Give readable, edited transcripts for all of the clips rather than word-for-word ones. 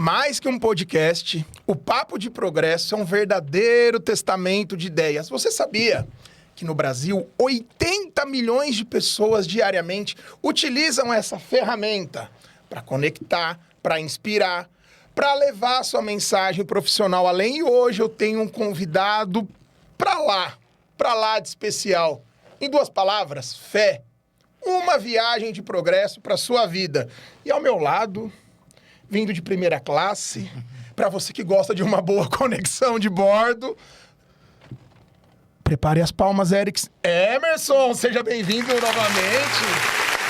Mais que um podcast, o Papo de Progresso é um verdadeiro testamento de ideias. Você sabia que no Brasil 80 milhões de pessoas diariamente utilizam essa ferramenta para conectar, para inspirar, para levar sua mensagem profissional além? E hoje eu tenho um convidado para lá de especial. Em 2 palavras, fé. Uma viagem de progresso para sua vida. E ao meu lado, vindo de primeira classe, para você que gosta de uma boa conexão de bordo, prepare as palmas, Eric. Emerson, seja bem-vindo novamente.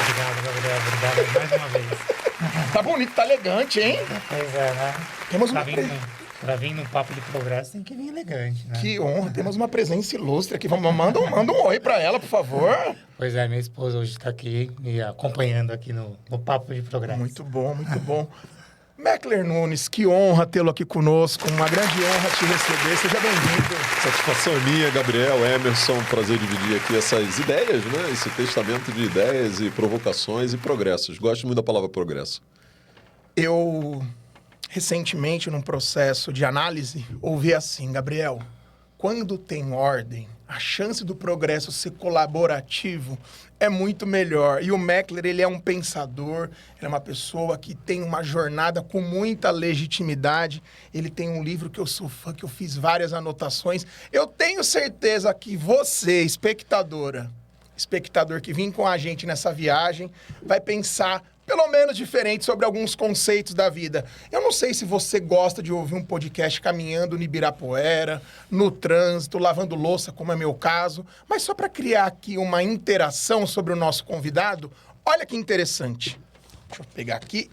Obrigado, Gabriel. Obrigado mais uma vez. Tá bonito, tá elegante, hein? Pois é, né? Temos uma Pra vir no Papo de Progresso tem que vir elegante, né? Que honra, temos uma presença ilustre aqui. Manda um oi pra ela, por favor. Pois é, minha esposa hoje está aqui me acompanhando aqui no Papo de Progresso. Muito bom, muito bom. Meckler Nunes, que honra tê-lo aqui conosco. Uma grande honra te receber. Seja bem-vindo. Satisfação é minha, Gabriel, Emerson. Prazer dividir aqui essas ideias, né? Esse testamento de ideias e provocações e progressos. Gosto muito da palavra progresso. Eu, recentemente, num processo de análise, ouvi assim, Gabriel, quando tem ordem, a chance do progresso ser colaborativo é muito melhor. E o Meckler, ele é um pensador, ele é uma pessoa que tem uma jornada com muita legitimidade. Ele tem um livro que eu sou fã, que eu fiz várias anotações. Eu tenho certeza que você, espectador que vem com a gente nessa viagem, vai pensar pelo menos diferente sobre alguns conceitos da vida. Eu não sei se você gosta de ouvir um podcast caminhando no Ibirapuera, no trânsito, lavando louça, como é meu caso, mas só para criar aqui uma interação sobre o nosso convidado, olha que interessante. Deixa eu pegar aqui.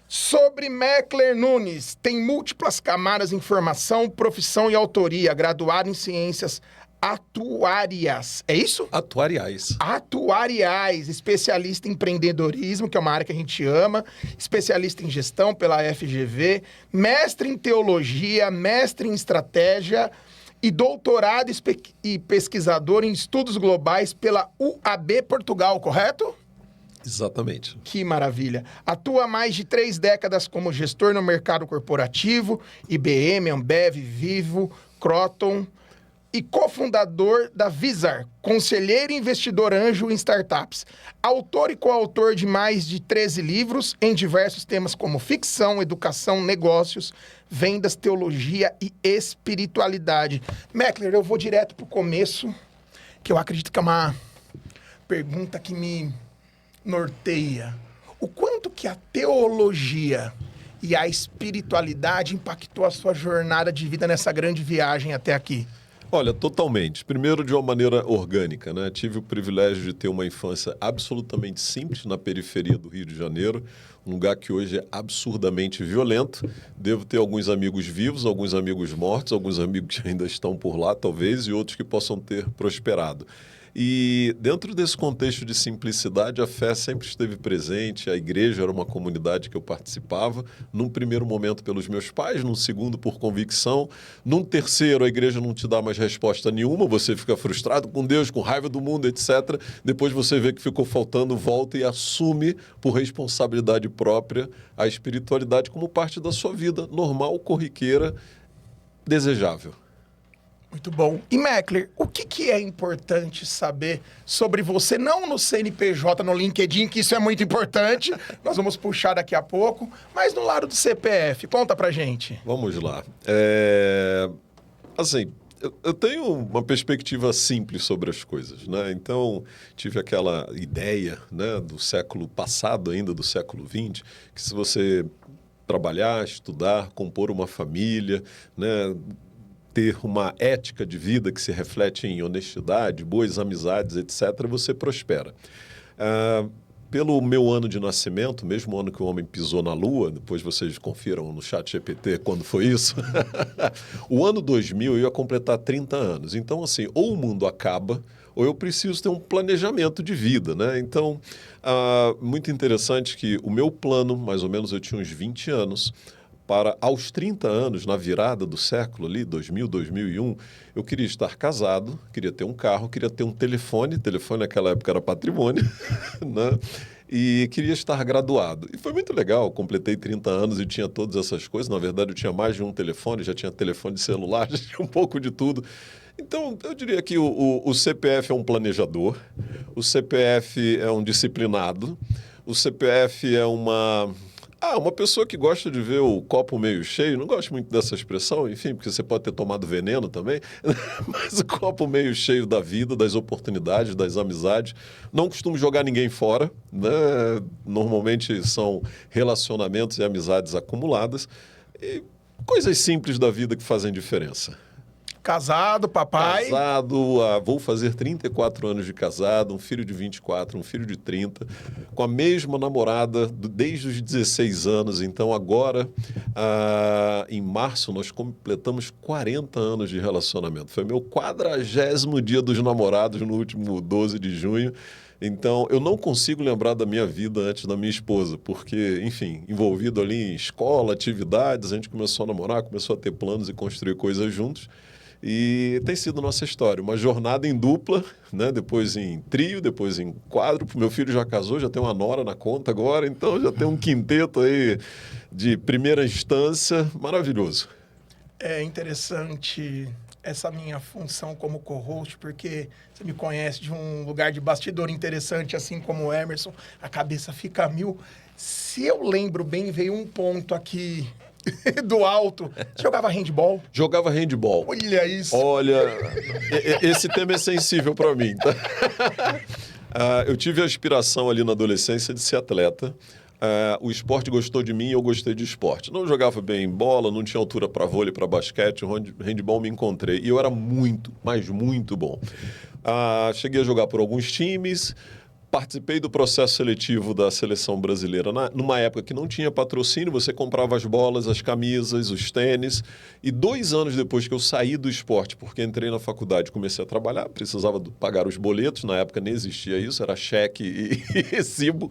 Sobre Meckler Nunes, tem múltiplas camadas em formação, profissão e autoria, graduado em ciências atuariais. É isso? Atuariais. Atuariais, especialista em empreendedorismo, que é uma área que a gente ama, especialista em gestão pela FGV, mestre em teologia, mestre em estratégia e doutorado e pesquisador em estudos globais pela UAB Portugal, correto? Exatamente. Que maravilha. Atua há mais de 3 décadas como gestor no mercado corporativo, IBM, Ambev, Vivo, Croton, e cofundador da Vizar, conselheiro e investidor anjo em startups. Autor e coautor de mais de 13 livros em diversos temas como ficção, educação, negócios, vendas, teologia e espiritualidade. Meckler, eu vou direto pro começo, que eu acredito que é uma pergunta que me norteia. O quanto que a teologia e a espiritualidade impactou a sua jornada de vida nessa grande viagem até aqui? Olha, totalmente. Primeiro, de uma maneira orgânica, né? Tive o privilégio de ter uma infância absolutamente simples na periferia do Rio de Janeiro, um lugar que hoje é absurdamente violento. Devo ter alguns amigos vivos, alguns amigos mortos, alguns amigos que ainda estão por lá, talvez, e outros que possam ter prosperado. E dentro desse contexto de simplicidade, a fé sempre esteve presente, a igreja era uma comunidade que eu participava, num primeiro momento pelos meus pais, num segundo por convicção, num terceiro a igreja não te dá mais resposta nenhuma, você fica frustrado com Deus, com raiva do mundo, etc. Depois você vê que ficou faltando, volta e assume por responsabilidade própria a espiritualidade como parte da sua vida normal, corriqueira, desejável. Muito bom. E Meckler, o que é importante saber sobre você, não no CNPJ, no LinkedIn, que isso é muito importante, nós vamos puxar daqui a pouco, mas no lado do CPF, conta pra gente. Vamos lá. Assim, eu tenho uma perspectiva simples sobre as coisas, né? Então, tive aquela ideia, né, do século passado ainda, do século XX, que se você trabalhar, estudar, compor uma família, né, ter uma ética de vida que se reflete em honestidade, boas amizades, etc., você prospera. Pelo meu ano de nascimento, mesmo ano que o homem pisou na Lua, depois vocês confiram no ChatGPT quando foi isso, o ano 2000 eu ia completar 30 anos. Então, assim, ou o mundo acaba, ou eu preciso ter um planejamento de vida, né? Então, muito interessante que o meu plano, mais ou menos eu tinha uns 20 anos, para aos 30 anos, na virada do século ali, 2000, 2001, eu queria estar casado, queria ter um carro, queria ter um telefone naquela época era patrimônio, né? e queria estar graduado. E foi muito legal, completei 30 anos e tinha todas essas coisas. Na verdade, eu tinha mais de um telefone, já tinha telefone de celular, já tinha um pouco de tudo. Então, eu diria que o CPF é um planejador, o CPF é um disciplinado, o CPF é uma pessoa que gosta de ver o copo meio cheio. Não gosto muito dessa expressão, enfim, porque você pode ter tomado veneno também, mas o copo meio cheio da vida, das oportunidades, das amizades. Não costumo jogar ninguém fora, né? Normalmente são relacionamentos e amizades acumuladas e coisas simples da vida que fazem diferença. Casado, papai. Casado, vou fazer 34 anos de casado, um filho de 24, um filho de 30, com a mesma namorada desde os 16 anos. Então, agora, em março, nós completamos 40 anos de relacionamento. Foi meu 40º dia dos namorados no último 12 de junho. Então, eu não consigo lembrar da minha vida antes da minha esposa, porque, enfim, envolvido ali em escola, atividades, a gente começou a namorar, começou a ter planos e construir coisas juntos. E tem sido nossa história, uma jornada em dupla, né? Depois em trio, depois em quádruplo. Meu filho já casou, já tem uma nora na conta agora, então já tem um quinteto aí de primeira instância, maravilhoso. É interessante essa minha função como co-host, porque você me conhece de um lugar de bastidor interessante, assim como o Emerson, a cabeça fica a mil. Se eu lembro bem, veio um ponto aqui do alto. Você jogava handball? Jogava handball. Olha isso. Olha, esse tema é sensível para mim, tá? Eu tive a aspiração ali na adolescência de ser atleta. O esporte gostou de mim e eu gostei de esporte. Não jogava bem bola, não tinha altura para vôlei, para basquete, o handball me encontrei. E eu era muito, mas muito bom. Cheguei a jogar por alguns times. Participei do processo seletivo da seleção brasileira numa época que não tinha patrocínio, você comprava as bolas, as camisas, os tênis. E 2 anos depois que eu saí do esporte, porque entrei na faculdade e comecei a trabalhar, precisava pagar os boletos, na época nem existia isso, era cheque e recibo.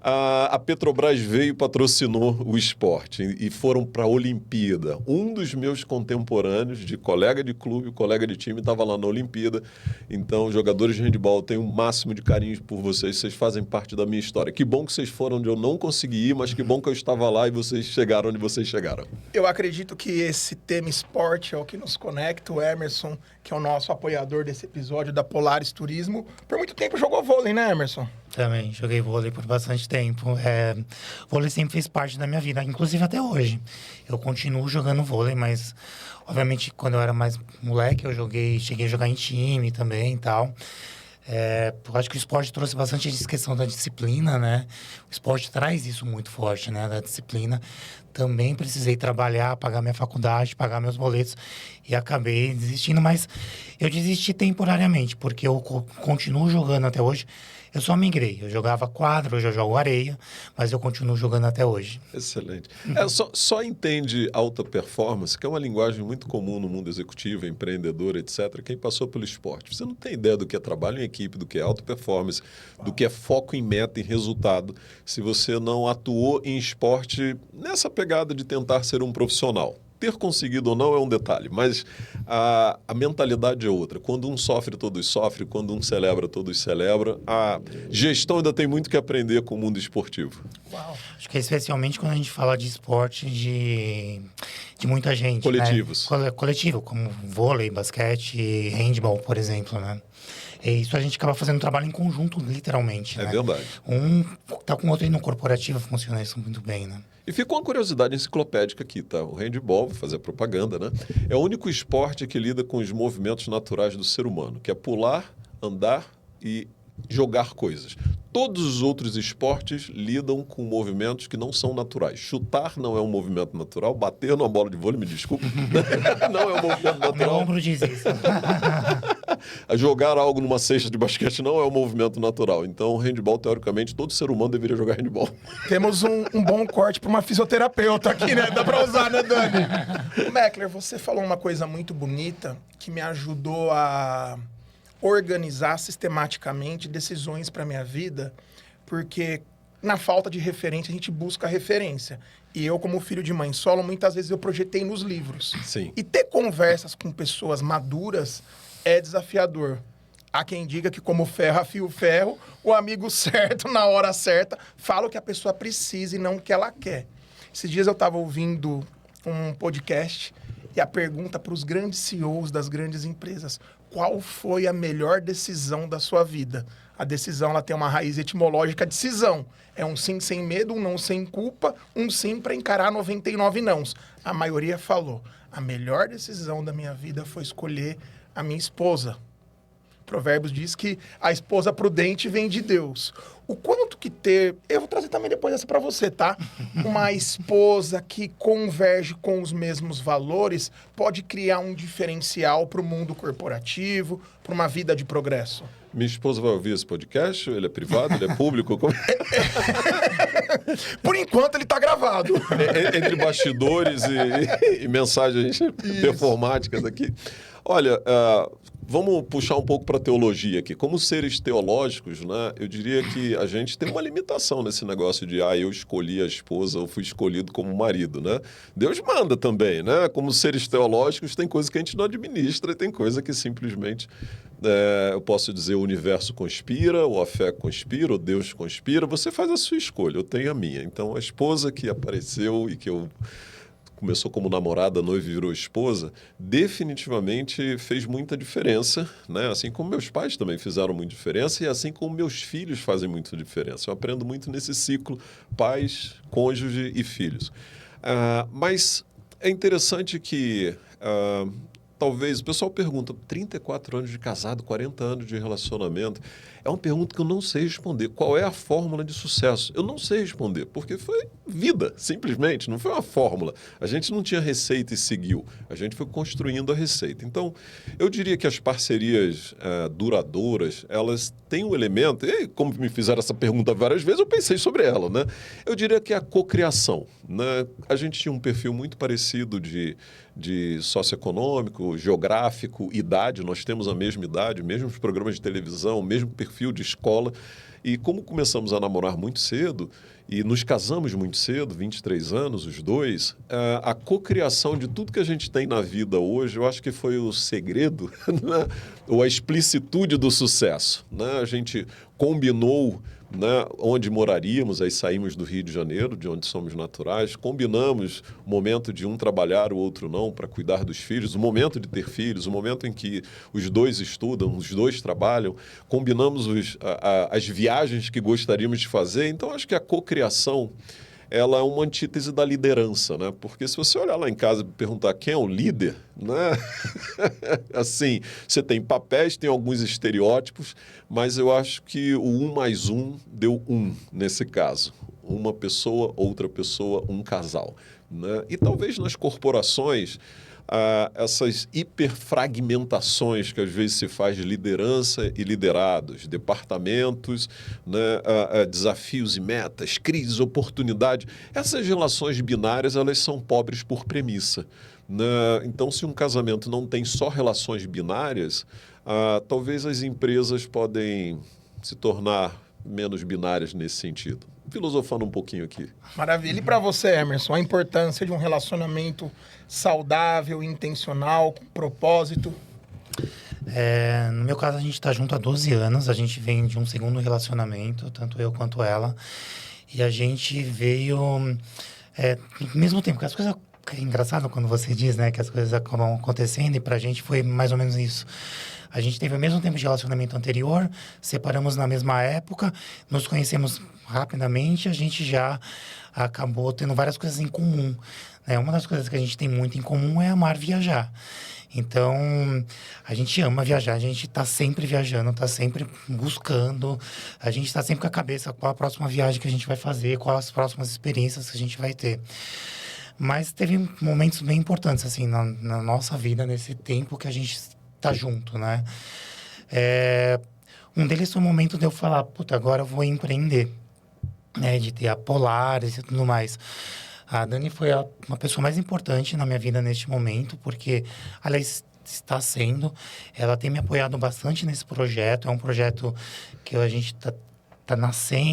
A Petrobras veio e patrocinou o esporte e foram para a Olimpíada. Um dos meus contemporâneos, de colega de clube, colega de time, estava lá na Olimpíada. Então, jogadores de handebol, eu tenho o máximo de carinho por vocês fazem parte da minha história. Que bom que vocês foram onde eu não consegui ir, mas que bom que eu estava lá e vocês chegaram onde vocês chegaram. Eu acredito que esse tema esporte é o que nos conecta. O Emerson, que é o nosso apoiador desse episódio da Polaris Turismo, por muito tempo jogou vôlei, né, Emerson? Também, joguei vôlei por bastante tempo. Vôlei sempre fez parte da minha vida, inclusive até hoje. Eu continuo jogando vôlei, mas, obviamente, quando eu era mais moleque, cheguei a jogar em time também e tal. Eu acho que o esporte trouxe bastante essa questão da disciplina, né? O esporte traz isso muito forte, né? Da disciplina. Também precisei trabalhar, pagar minha faculdade, pagar meus boletos e acabei desistindo, mas eu desisti temporariamente, porque eu continuo jogando até hoje. Eu só migrei. Eu jogava quadro, hoje eu jogo areia, mas eu continuo jogando até hoje. Excelente. Só entende alta performance, que é uma linguagem muito comum no mundo executivo, empreendedor, etc. Quem passou pelo esporte. Você não tem ideia do que é trabalho em equipe, do que é alta performance, do que é foco em meta, em resultado, se você não atuou em esporte nessa pegada de tentar ser um profissional. Ter conseguido ou não é um detalhe, mas a mentalidade é outra. Quando um sofre, todos sofrem. Quando um celebra, todos celebram. A gestão ainda tem muito que aprender com o mundo esportivo. Uau. Acho que especialmente quando a gente fala de esporte de muita gente. Coletivos. Né? Coletivo, como vôlei, basquete, handball, por exemplo, né? E isso a gente acaba fazendo um trabalho em conjunto, literalmente. É né? verdade. Um tá com o outro e no corporativo funciona isso muito bem, né? E ficou uma curiosidade enciclopédica aqui, tá? O handball, vou fazer propaganda, né? É o único esporte que lida com os movimentos naturais do ser humano, que é pular, andar e jogar coisas. Todos os outros esportes lidam com movimentos que não são naturais. Chutar não é um movimento natural, bater numa bola de vôlei, me desculpe, não é um movimento natural. Meu ombro diz isso. Jogar algo numa cesta de basquete não é um movimento natural. Então, handball, teoricamente, todo ser humano deveria jogar handball. Temos um bom corte para uma fisioterapeuta aqui, né? Dá para usar, né, Dani? Meckler, você falou uma coisa muito bonita que me ajudou a organizar sistematicamente decisões para minha vida, porque na falta de referência a gente busca referência. E eu, como filho de mãe solo, muitas vezes eu projetei nos livros. Sim. E ter conversas com pessoas maduras é desafiador. Há quem diga que como ferro afia o ferro, o amigo certo, na hora certa, fala o que a pessoa precisa e não o que ela quer. Esses dias eu estava ouvindo um podcast e a pergunta para os grandes CEOs das grandes empresas: qual foi a melhor decisão da sua vida? A decisão, ela tem uma raiz etimológica de cisão. É um sim sem medo, um não sem culpa, um sim para encarar 99 nãos. A maioria falou: a melhor decisão da minha vida foi escolher a minha esposa. Provérbios diz que a esposa prudente vem de Deus. O quanto que ter... Eu vou trazer também depois essa para você, tá? Uma esposa que converge com os mesmos valores pode criar um diferencial para o mundo corporativo, para uma vida de progresso. Minha esposa vai ouvir esse podcast? Ele é privado? Ele é público? Como... Por enquanto, ele tá gravado. Entre bastidores e mensagens performáticas aqui. Olha, vamos puxar um pouco para a teologia aqui. Como seres teológicos, né, eu diria que a gente tem uma limitação nesse negócio de eu escolhi a esposa ou fui escolhido como marido, né? Deus manda também, né? Como seres teológicos, tem coisa que a gente não administra e tem coisa que simplesmente, eu posso dizer, o universo conspira, ou a fé conspira, ou Deus conspira. Você faz a sua escolha, eu tenho a minha. Então, a esposa que apareceu e que eu... começou como namorada, noiva e virou esposa, definitivamente fez muita diferença, né? Assim como meus pais também fizeram muita diferença e assim como meus filhos fazem muita diferença. Eu aprendo muito nesse ciclo, pais, cônjuge e filhos. Mas é interessante que... talvez, o pessoal pergunta, 34 anos de casado, 40 anos de relacionamento, é uma pergunta que eu não sei responder. Qual é a fórmula de sucesso? Eu não sei responder, porque foi vida, simplesmente, não foi uma fórmula. A gente não tinha receita e seguiu, a gente foi construindo a receita. Então, eu diria que as parcerias duradouras, elas têm um elemento, e como me fizeram essa pergunta várias vezes, eu pensei sobre ela, né? Eu diria que é a cocriação, né? A gente tinha um perfil muito parecido de socioeconômico, geográfico, idade, nós temos a mesma idade, mesmos programas de televisão, mesmo perfil de escola. E como começamos a namorar muito cedo e nos casamos muito cedo, 23 anos, os dois, a cocriação de tudo que a gente tem na vida hoje, eu acho que foi o segredo, né? Ou a explicitude do sucesso, né? A gente combinou, né, onde moraríamos, aí saímos do Rio de Janeiro, de onde somos naturais, combinamos o momento de um trabalhar, o outro não, para cuidar dos filhos, o momento de ter filhos, o momento em que os dois estudam, os dois trabalham, combinamos as viagens que gostaríamos de fazer. Então, acho que a cocriação, ela é uma antítese da liderança, né? Porque se você olhar lá em casa e perguntar quem é o líder, né? Assim, você tem papéis, tem alguns estereótipos, mas eu acho que o 1 mais 1 deu 1 nesse caso. Uma pessoa, outra pessoa, um casal, né? E talvez nas corporações, essas hiperfragmentações que às vezes se faz de liderança e liderados, departamentos, né, desafios e metas, crises, oportunidade. Essas relações binárias, elas são pobres por premissa, né? Então, se um casamento não tem só relações binárias, talvez as empresas podem se tornar menos binárias nesse sentido. Filosofando um pouquinho aqui. Maravilha. E para você, Emerson, a importância de um relacionamento saudável, intencional, com propósito? No meu caso, a gente está junto há 12 anos. A gente vem de um segundo relacionamento, tanto eu quanto ela. E a gente veio no mesmo tempo. Que as coisas... É engraçado quando você diz, né, que as coisas acabam acontecendo. E para a gente foi mais ou menos isso. A gente teve o mesmo tempo de relacionamento anterior, separamos na mesma época, nos conhecemos rapidamente, a gente já acabou tendo várias coisas em comum, né? Uma das coisas que a gente tem muito em comum é amar viajar. Então, a gente ama viajar, a gente está sempre viajando, está sempre buscando, a gente está sempre com a cabeça qual a próxima viagem que a gente vai fazer, quais as próximas experiências que a gente vai ter. Mas teve momentos bem importantes, assim, na nossa vida, nesse tempo que a gente tá junto, né? Um deles foi o momento de eu falar, puta, agora eu vou empreender, né? De ter a Polaris e tudo mais. A Dani foi uma pessoa mais importante na minha vida neste momento, porque, aliás, está sendo, ela tem me apoiado bastante nesse projeto. É um projeto que a gente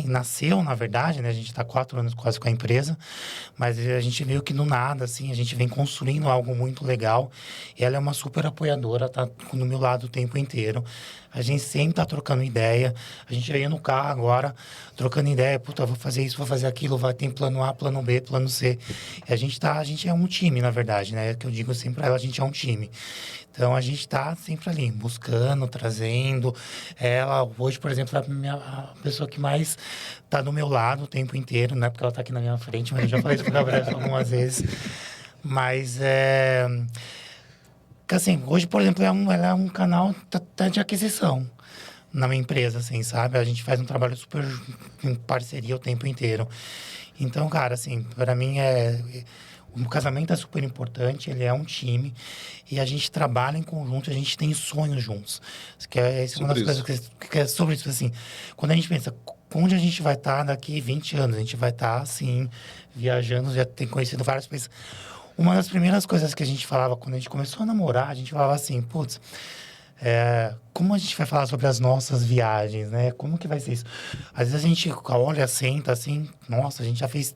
nasceu, na verdade, né? A gente está 4 anos quase com a empresa, mas a gente veio que do nada, assim, a gente vem construindo algo muito legal. E ela é uma super apoiadora, tá do meu lado o tempo inteiro. A gente sempre tá trocando ideia. A gente veio no carro agora, trocando ideia. Puta, vou fazer isso, vou fazer aquilo. Vai ter plano A, plano B, plano C. E a gente é um time, na verdade, né? Que eu digo sempre pra ela, a gente é um time. Então, a gente tá sempre ali, buscando, trazendo. Ela, hoje, por exemplo, é a pessoa que mais tá do meu lado o tempo inteiro, né? Porque ela tá aqui na minha frente, mas eu já falei isso pro Gabriel algumas vezes. Mas, assim, hoje, por exemplo, ela é um canal de aquisição na minha empresa, assim, sabe? A gente faz um trabalho super em parceria o tempo inteiro. Então, cara, assim, para mim o casamento é super importante, ele é um time e a gente trabalha em conjunto, a gente tem sonhos juntos. Essa é uma das coisas que é sobre isso, assim, quando a gente pensa, onde a gente vai estar daqui 20 anos? A gente vai estar, assim, viajando, já tem conhecido vários países. Uma das primeiras coisas que a gente falava quando a gente começou a namorar, a gente falava assim, putz, como a gente vai falar sobre as nossas viagens, né? Como que vai ser isso? Às vezes a gente olha, senta assim, nossa, a gente já fez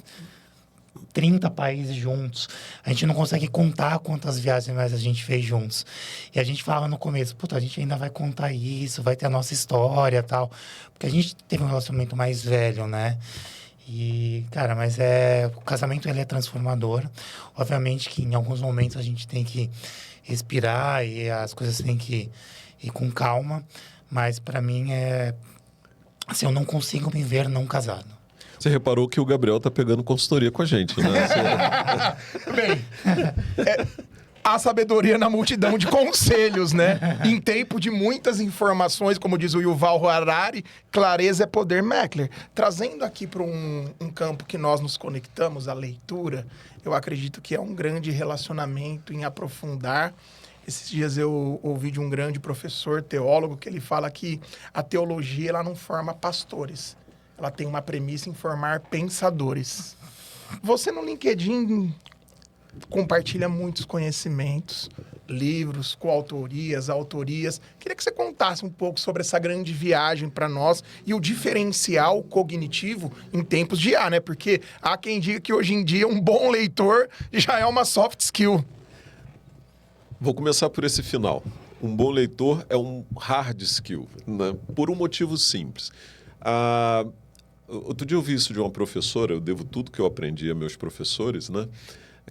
30 países juntos. A gente não consegue contar quantas viagens mais a gente fez juntos. E a gente falava no começo, puta, a gente ainda vai contar isso, vai ter a nossa história e tal. Porque a gente teve um relacionamento mais velho, né? E, cara, mas o casamento, ele é transformador. Obviamente que em alguns momentos a gente tem que respirar e as coisas têm que ir com calma. Mas, para mim, assim, eu não consigo me ver não casado. Você reparou que o Gabriel tá pegando consultoria com a gente, né? Bem, a sabedoria na multidão de conselhos, né? Em tempo de muitas informações, como diz o Yuval Harari, clareza é poder, Meckler. Trazendo aqui para um campo que nós nos conectamos, a leitura, eu acredito que é um grande relacionamento em aprofundar. Esses dias eu ouvi de um grande professor, teólogo, que ele fala que a teologia ela não forma pastores. Ela tem uma premissa em formar pensadores. Você no LinkedIn compartilha muitos conhecimentos, livros, coautorias, autorias. Queria que você contasse um pouco sobre essa grande viagem para nós e o diferencial cognitivo em tempos de IA, né? Porque há quem diga que hoje em dia um bom leitor já é uma soft skill. Vou começar por esse final. Um bom leitor é um hard skill, né? Por um motivo simples. Outro dia eu vi isso de uma professora, eu devo tudo que eu aprendi a meus professores, né?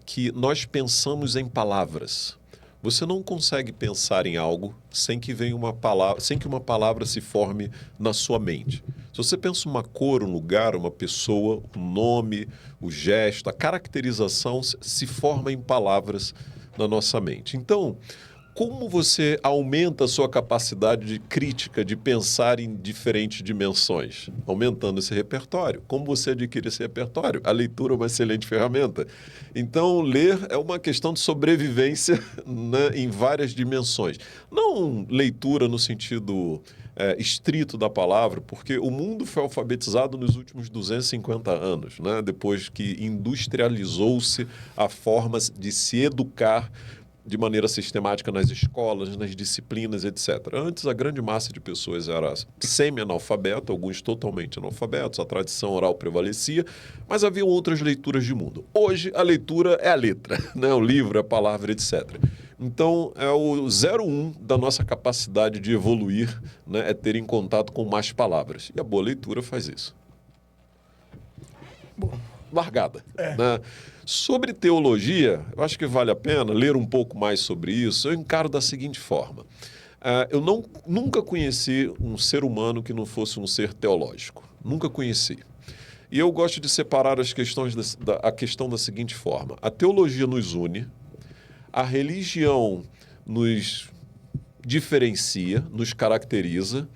Que nós pensamos em palavras. Você não consegue pensar em algo sem que venha uma palavra, sem que uma palavra se forme na sua mente. Se você pensa uma cor, um lugar, uma pessoa, um nome, o gesto, a caracterização se forma em palavras na nossa mente. Então, como você aumenta a sua capacidade de crítica, de pensar em diferentes dimensões? Aumentando esse repertório. Como você adquire esse repertório? A leitura é uma excelente ferramenta. Então, ler é uma questão de sobrevivência, né, em várias dimensões. Não leitura no sentido estrito da palavra, porque o mundo foi alfabetizado nos últimos 250 anos, né? Depois que industrializou-se a forma de se educar de maneira sistemática nas escolas, nas disciplinas, etc. Antes, a grande massa de pessoas era semi-analfabeta, alguns totalmente analfabetos, a tradição oral prevalecia, mas haviam outras leituras de mundo. Hoje, a leitura é a letra, né? O livro, a palavra, etc. Então, é o 01 da nossa capacidade de evoluir, né? É ter em contato com mais palavras. E a boa leitura faz isso. Bom. Largada. Né? Sobre teologia, eu acho que vale a pena ler um pouco mais sobre isso. Eu encaro da seguinte forma. Eu nunca conheci um ser humano que não fosse um ser teológico. Nunca conheci. E eu gosto de separar as questões a questão da seguinte forma. A teologia nos une, a religião nos diferencia, nos caracteriza,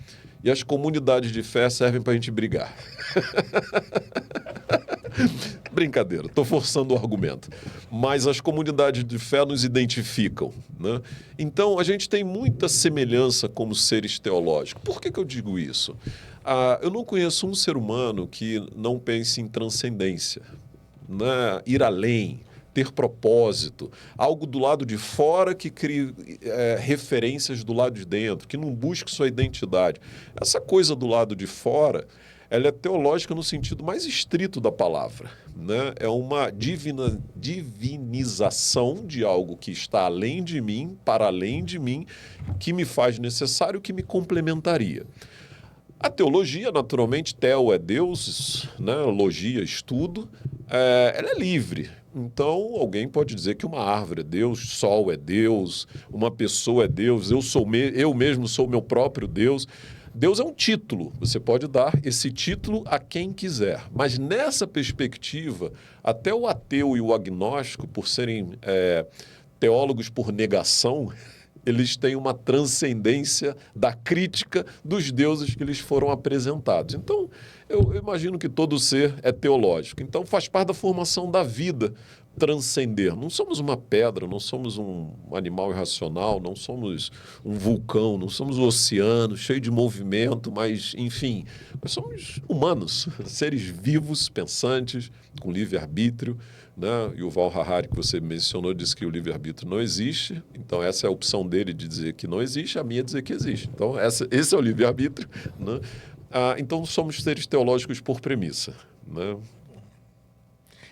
e as comunidades de fé servem para a gente brigar. Brincadeira, estou forçando o argumento. Mas as comunidades de fé nos identificam, né? Então, a gente tem muita semelhança como seres teológicos. Por que eu digo isso? Eu não conheço um ser humano que não pense em transcendência, né? Ir além, ter propósito, algo do lado de fora que crie referências do lado de dentro, que não busque sua identidade. Essa coisa do lado de fora, ela é teológica no sentido mais estrito da palavra, né? É uma divinização de algo que está além de mim, para além de mim, que me faz necessário, que me complementaria. A teologia, naturalmente, teo é Deus, né? Logia, estudo, ela é livre. Então, alguém pode dizer que uma árvore é Deus, sol é Deus, uma pessoa é Deus, eu mesmo sou o meu próprio Deus. Deus é um título, você pode dar esse título a quem quiser. Mas nessa perspectiva, até o ateu e o agnóstico, por serem teólogos por negação, eles têm uma transcendência da crítica dos deuses que lhes foram apresentados. Então, eu imagino que todo ser é teológico. Então, faz parte da formação da vida transcender. Não somos uma pedra, não somos um animal irracional, não somos um vulcão, não somos um oceano cheio de movimento, mas, enfim, nós somos humanos, seres vivos, pensantes, com livre-arbítrio, né? E o Yuval Harari, que você mencionou, disse que o livre-arbítrio não existe. Então, essa é a opção dele de dizer que não existe, a minha é dizer que existe. Então, esse é o livre-arbítrio, né? Então, somos seres teológicos por premissa, né?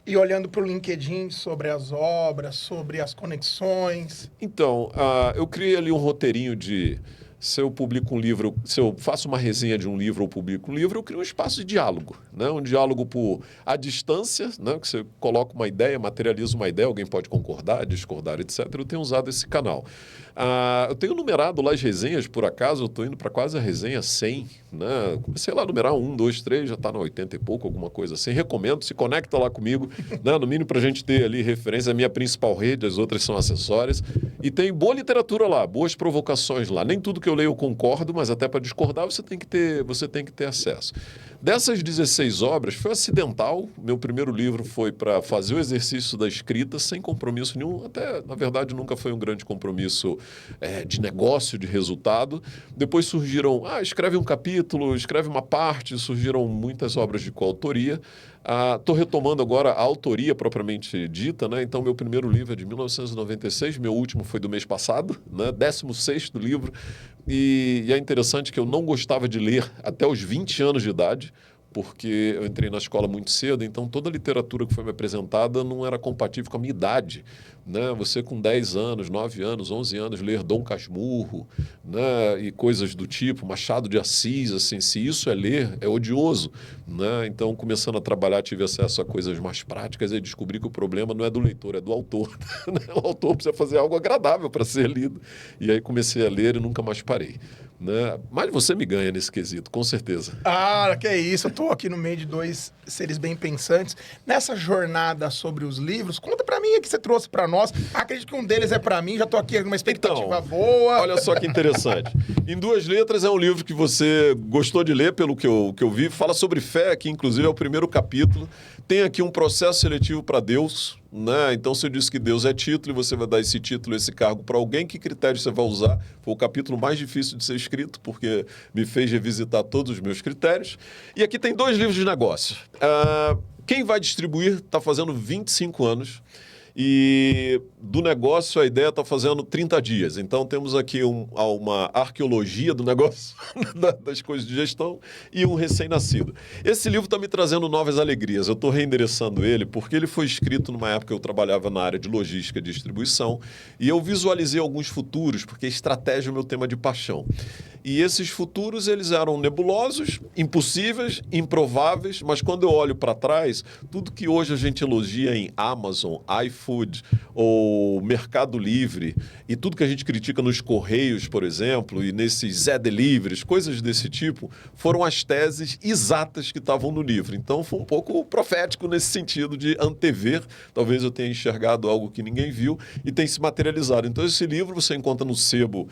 E olhando para o LinkedIn sobre as obras, sobre as conexões. Então, eu criei ali um roteirinho de... Se eu publico um livro, se eu faço uma resenha de um livro ou publico um livro, eu crio um espaço de diálogo, né? Um diálogo à distância, né? Que você coloca uma ideia, materializa uma ideia, alguém pode concordar, discordar, etc. Eu tenho usado esse canal. Eu tenho numerado lá as resenhas, por acaso, eu estou indo para quase a resenha 100, né? Comecei lá a numerar 1, 2, 3, já está na 80 e pouco, alguma coisa assim. Recomendo, se conecta lá comigo, né? No mínimo para a gente ter ali referência, a minha principal rede, as outras são acessórias. E tem boa literatura lá, boas provocações lá. Nem tudo que eu leio eu concordo, mas até para discordar você tem que ter acesso. Dessas 16 obras, foi acidental. Meu primeiro livro foi para fazer o exercício da escrita, sem compromisso nenhum. Até, na verdade, nunca foi um grande compromisso de negócio, de resultado. Depois surgiram, escreve um capítulo, escreve uma parte, surgiram muitas obras de coautoria. Estou retomando agora a autoria propriamente dita, né? Então, meu primeiro livro é de 1996, meu último foi do mês passado, né? 16º livro. E é interessante que eu não gostava de ler até os 20 anos de idade, porque eu entrei na escola muito cedo, então toda a literatura que foi me apresentada não era compatível com a minha idade, né? Você com 10 anos, 9 anos, 11 anos, ler Dom Casmurro, né? E coisas do tipo, Machado de Assis, assim, se isso é ler, é odioso, né? Então, começando a trabalhar, tive acesso a coisas mais práticas e descobri que o problema não é do leitor, é do autor. O autor precisa fazer algo agradável para ser lido. E aí comecei a ler e nunca mais parei, né? Mas você me ganha nesse quesito, com certeza. Que é isso. Eu tô aqui no meio de dois seres bem pensantes. Nessa jornada sobre os livros, conta pra mim o que você trouxe pra nós. Acredito que um deles é pra mim, já tô aqui com uma expectativa boa. Olha só que interessante. Em Duas Letras é um livro que você gostou de ler, pelo que eu vi. Fala sobre fé, que inclusive é o primeiro capítulo. Tem aqui um processo seletivo para Deus, né? Então, se eu disse que Deus é título e você vai dar esse título, esse cargo para alguém, que critério você vai usar? Foi o capítulo mais difícil de ser escrito, porque me fez revisitar todos os meus critérios. E aqui tem 2 livros de negócio. Quem vai distribuir está fazendo 25 anos. E do negócio a ideia está fazendo 30 dias. Então temos aqui uma arqueologia do negócio, das coisas de gestão, e um recém-nascido. Esse livro está me trazendo novas alegrias. Eu estou reendereçando ele porque ele foi escrito numa época que eu trabalhava na área de logística e distribuição, e eu visualizei alguns futuros, porque estratégia é o meu tema de paixão. E esses futuros, eles eram nebulosos, impossíveis, improváveis, mas quando eu olho para trás, tudo que hoje a gente elogia em Amazon, iFood ou Mercado Livre, e tudo que a gente critica nos Correios, por exemplo, e nesses Zé Deliveries, coisas desse tipo, foram as teses exatas que estavam no livro. Então, foi um pouco profético nesse sentido de antever. Talvez eu tenha enxergado algo que ninguém viu e tem se materializado. Então, esse livro você encontra no sebo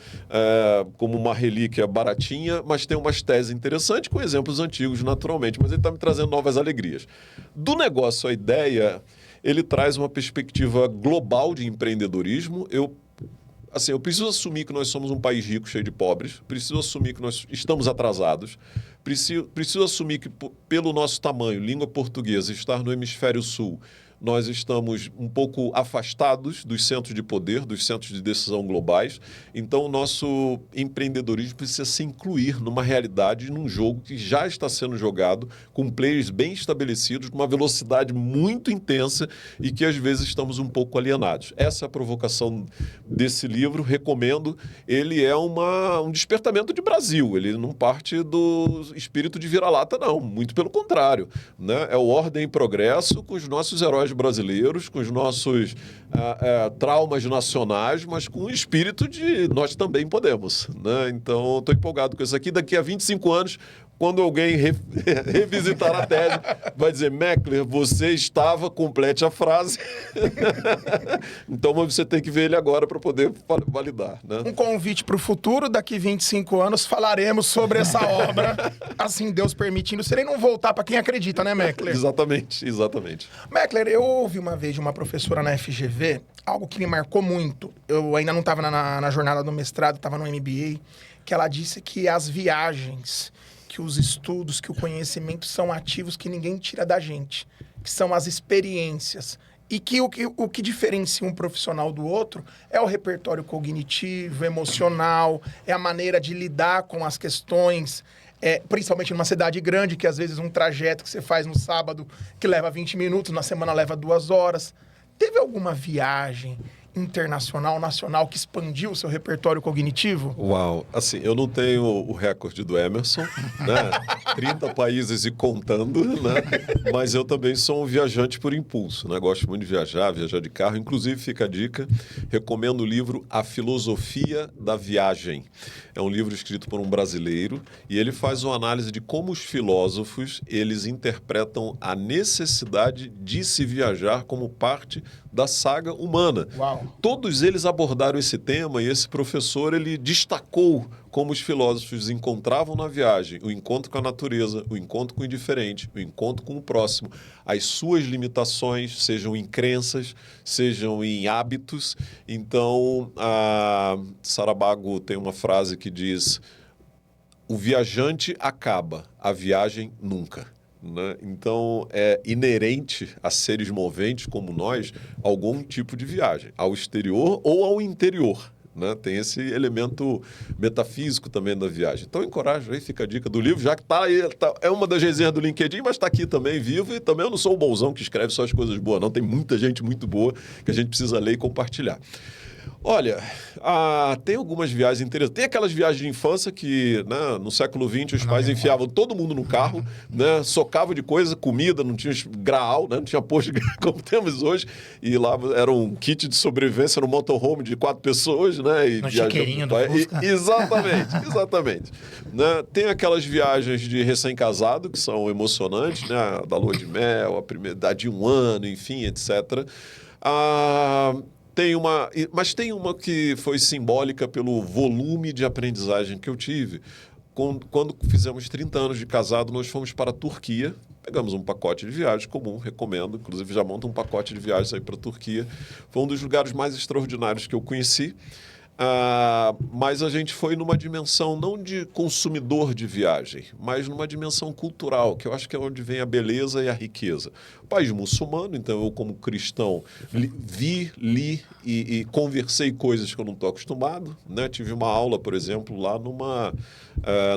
como uma relíquia baratinha, mas tem umas teses interessantes com exemplos antigos, naturalmente, mas ele está me trazendo novas alegrias. Do negócio, a ideia, ele traz uma perspectiva global de empreendedorismo. Eu preciso assumir que nós somos um país rico, cheio de pobres, preciso assumir que nós estamos atrasados, preciso assumir que, pelo nosso tamanho, língua portuguesa, estar no hemisfério sul, nós estamos um pouco afastados dos centros de poder, dos centros de decisão globais. Então, o nosso empreendedorismo precisa se incluir numa realidade, num jogo que já está sendo jogado, com players bem estabelecidos, com uma velocidade muito intensa e que, às vezes, estamos um pouco alienados. Essa é a provocação desse livro, recomendo. Ele é um despertamento de Brasil, ele não parte do espírito de vira-lata, não, muito pelo contrário, né? É o Ordem e Progresso com os nossos heróis brasileiros, com os nossos traumas nacionais, mas com o espírito de nós também podemos, né? Então, estou empolgado com isso aqui. Daqui a 25 anos, quando alguém revisitar a tese, vai dizer, Meckler, você estava, complete a frase. Então, você tem que ver ele agora para poder validar, né? Um convite para o futuro, daqui 25 anos falaremos sobre essa obra, assim Deus permitindo, se ele não voltar para quem acredita, né, Meckler? Exatamente, exatamente. Meckler, eu ouvi uma vez de uma professora na FGV, algo que me marcou muito. Eu ainda não estava na jornada do mestrado, estava no MBA, que ela disse que as viagens, que os estudos, que o conhecimento são ativos que ninguém tira da gente, que são as experiências. E que o que diferencia um profissional do outro é o repertório cognitivo, emocional, é a maneira de lidar com as questões, principalmente numa cidade grande, que às vezes um trajeto que você faz no sábado que leva 20 minutos, na semana leva 2 horas. Teve alguma viagem internacional, nacional, que expandiu o seu repertório cognitivo? Uau! Assim, eu não tenho o recorde do Emerson, né? 30 países e contando, né? Mas eu também sou um viajante por impulso, né? Gosto muito de viajar de carro. Inclusive, fica a dica, recomendo o livro A Filosofia da Viagem. É um livro escrito por um brasileiro e ele faz uma análise de como os filósofos, eles interpretam a necessidade de se viajar como parte da saga humana. Uau. Todos eles abordaram esse tema e esse professor ele destacou como os filósofos encontravam na viagem o encontro com a natureza, o encontro com o indiferente, o encontro com o próximo, as suas limitações, sejam em crenças, sejam em hábitos. Então, a Saramago tem uma frase que diz: o viajante acaba, a viagem nunca. Né? Então, é inerente a seres moventes como nós algum tipo de viagem, ao exterior ou ao interior. Né? Tem esse elemento metafísico também da viagem. Então, encorajo, aí fica a dica do livro, já que é uma das resenhas do LinkedIn, mas está aqui também, vivo, e também eu não sou o bonzão que escreve só as coisas boas, não. Tem muita gente muito boa que a gente precisa ler e compartilhar. Olha, tem algumas viagens interessantes. Tem aquelas viagens de infância que, né, no século XX, os pais enfiavam todo mundo no carro, né, socavam de coisa, comida, não tinha graal, né, não tinha posto como temos hoje. E lá era um kit de sobrevivência no motorhome de 4 pessoas, né? E no chiqueirinho do Fusca. Exatamente, exatamente. Né? Tem aquelas viagens de recém-casado que são emocionantes, né? Da lua de mel, a primeira idade de 1 ano, enfim, etc. Mas tem uma que foi simbólica pelo volume de aprendizagem que eu tive. Quando fizemos 30 anos de casado, nós fomos para a Turquia. Pegamos um pacote de viagem comum, recomendo. Inclusive, já monta um pacote de viagens aí para a Turquia. Foi um dos lugares mais extraordinários que eu conheci. Mas a gente foi numa dimensão não de consumidor de viagem, mas numa dimensão cultural, que eu acho que é onde vem a beleza e a riqueza. País muçulmano, então eu como cristão li e conversei coisas que eu não estou acostumado, né? Tive uma aula, por exemplo, lá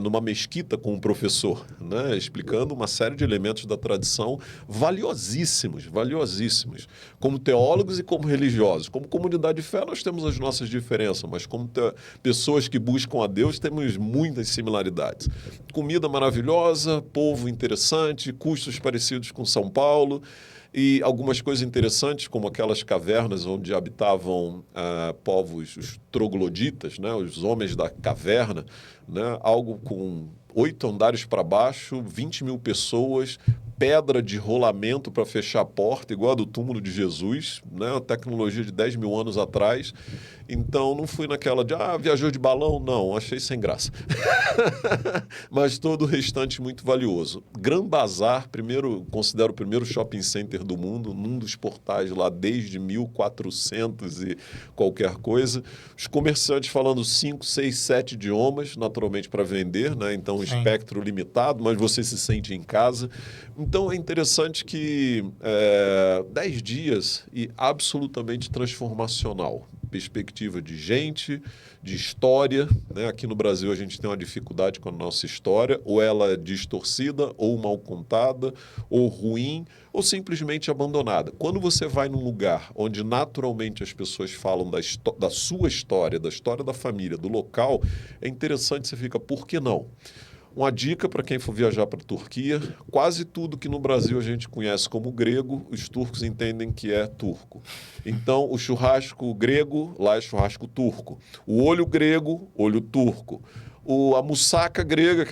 numa mesquita com um professor, né? Explicando uma série de elementos da tradição valiosíssimos, como teólogos e como religiosos. Como comunidade de fé nós temos as nossas diferenças, mas como pessoas que buscam a Deus temos muitas similaridades. Comida maravilhosa, povo interessante, custos parecidos com São Paulo e algumas coisas interessantes, como aquelas cavernas onde habitavam povos, os trogloditas, né, os homens da caverna, né, algo com 8 andares para baixo, 20 mil pessoas, pedra de rolamento para fechar a porta, igual a do túmulo de Jesus, né? Uma tecnologia de 10 mil anos atrás. Então, não fui naquela de, viajou de balão? Não, achei sem graça. Mas todo o restante muito valioso. Grand Bazar, considero o primeiro shopping center do mundo, num dos portais lá desde 1400 e qualquer coisa. Os comerciantes falando 5, 6, 7 idiomas, naturalmente para vender, né? Então, espectro limitado, mas você se sente em casa. Então, é interessante que 10 dias e absolutamente transformacional. Perspectiva de gente, de história, né? Aqui no Brasil a gente tem uma dificuldade com a nossa história, ou ela é distorcida, ou mal contada, ou ruim, ou simplesmente abandonada. Quando você vai num lugar onde naturalmente as pessoas falam da sua história, da história da família, do local, é interessante, você fica, por que não? Uma dica para quem for viajar para a Turquia, quase tudo que no Brasil a gente conhece como grego, os turcos entendem que é turco. Então, o churrasco grego, lá é churrasco turco. O olho grego, olho turco. A moussaka grega,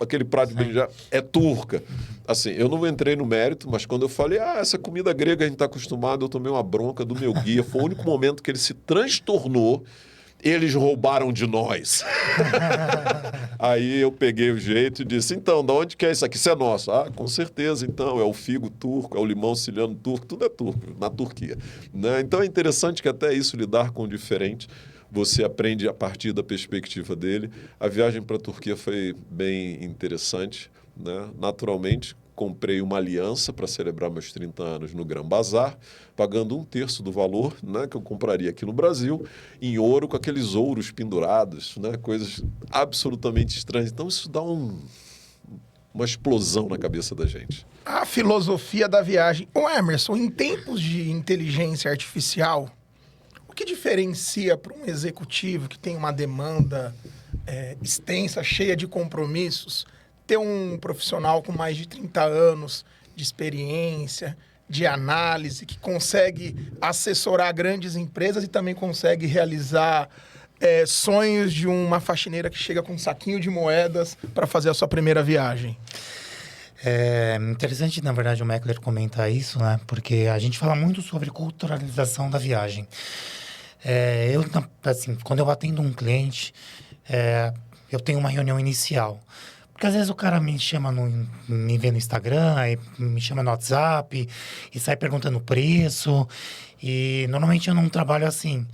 aquele prato de berinjela, é turca. Assim, eu não entrei no mérito, mas quando eu falei, essa comida grega a gente está acostumado, eu tomei uma bronca do meu guia. Foi o único momento que ele se transtornou. Eles roubaram de nós. Aí eu peguei o jeito e disse, então, de onde que é isso aqui? Isso é nosso. Com certeza, então, é o figo turco, é o limão siciliano turco, tudo é turco, na Turquia. Né? Então é interessante que até isso, lidar com o diferente, você aprende a partir da perspectiva dele. A viagem para a Turquia foi bem interessante, né? Naturalmente, comprei uma aliança para celebrar meus 30 anos no Grand Bazar, pagando 1/3 do valor, né, que eu compraria aqui no Brasil, em ouro, com aqueles ouros pendurados, né, coisas absolutamente estranhas. Então, isso dá uma explosão na cabeça da gente. A filosofia da viagem. Emerson, em tempos de inteligência artificial, o que diferencia para um executivo que tem uma demanda extensa, cheia de compromissos, ter um profissional com mais de 30 anos de experiência, de análise, que consegue assessorar grandes empresas e também consegue realizar sonhos de uma faxineira que chega com um saquinho de moedas para fazer a sua primeira viagem? É interessante, na verdade, o Meckler comentar isso, né? Porque a gente fala muito sobre culturalização da viagem. Quando eu atendo um cliente, eu tenho uma reunião inicial. Porque às vezes o cara me chama, me vê no Instagram, me chama no WhatsApp e sai perguntando o preço. E normalmente eu não trabalho assim,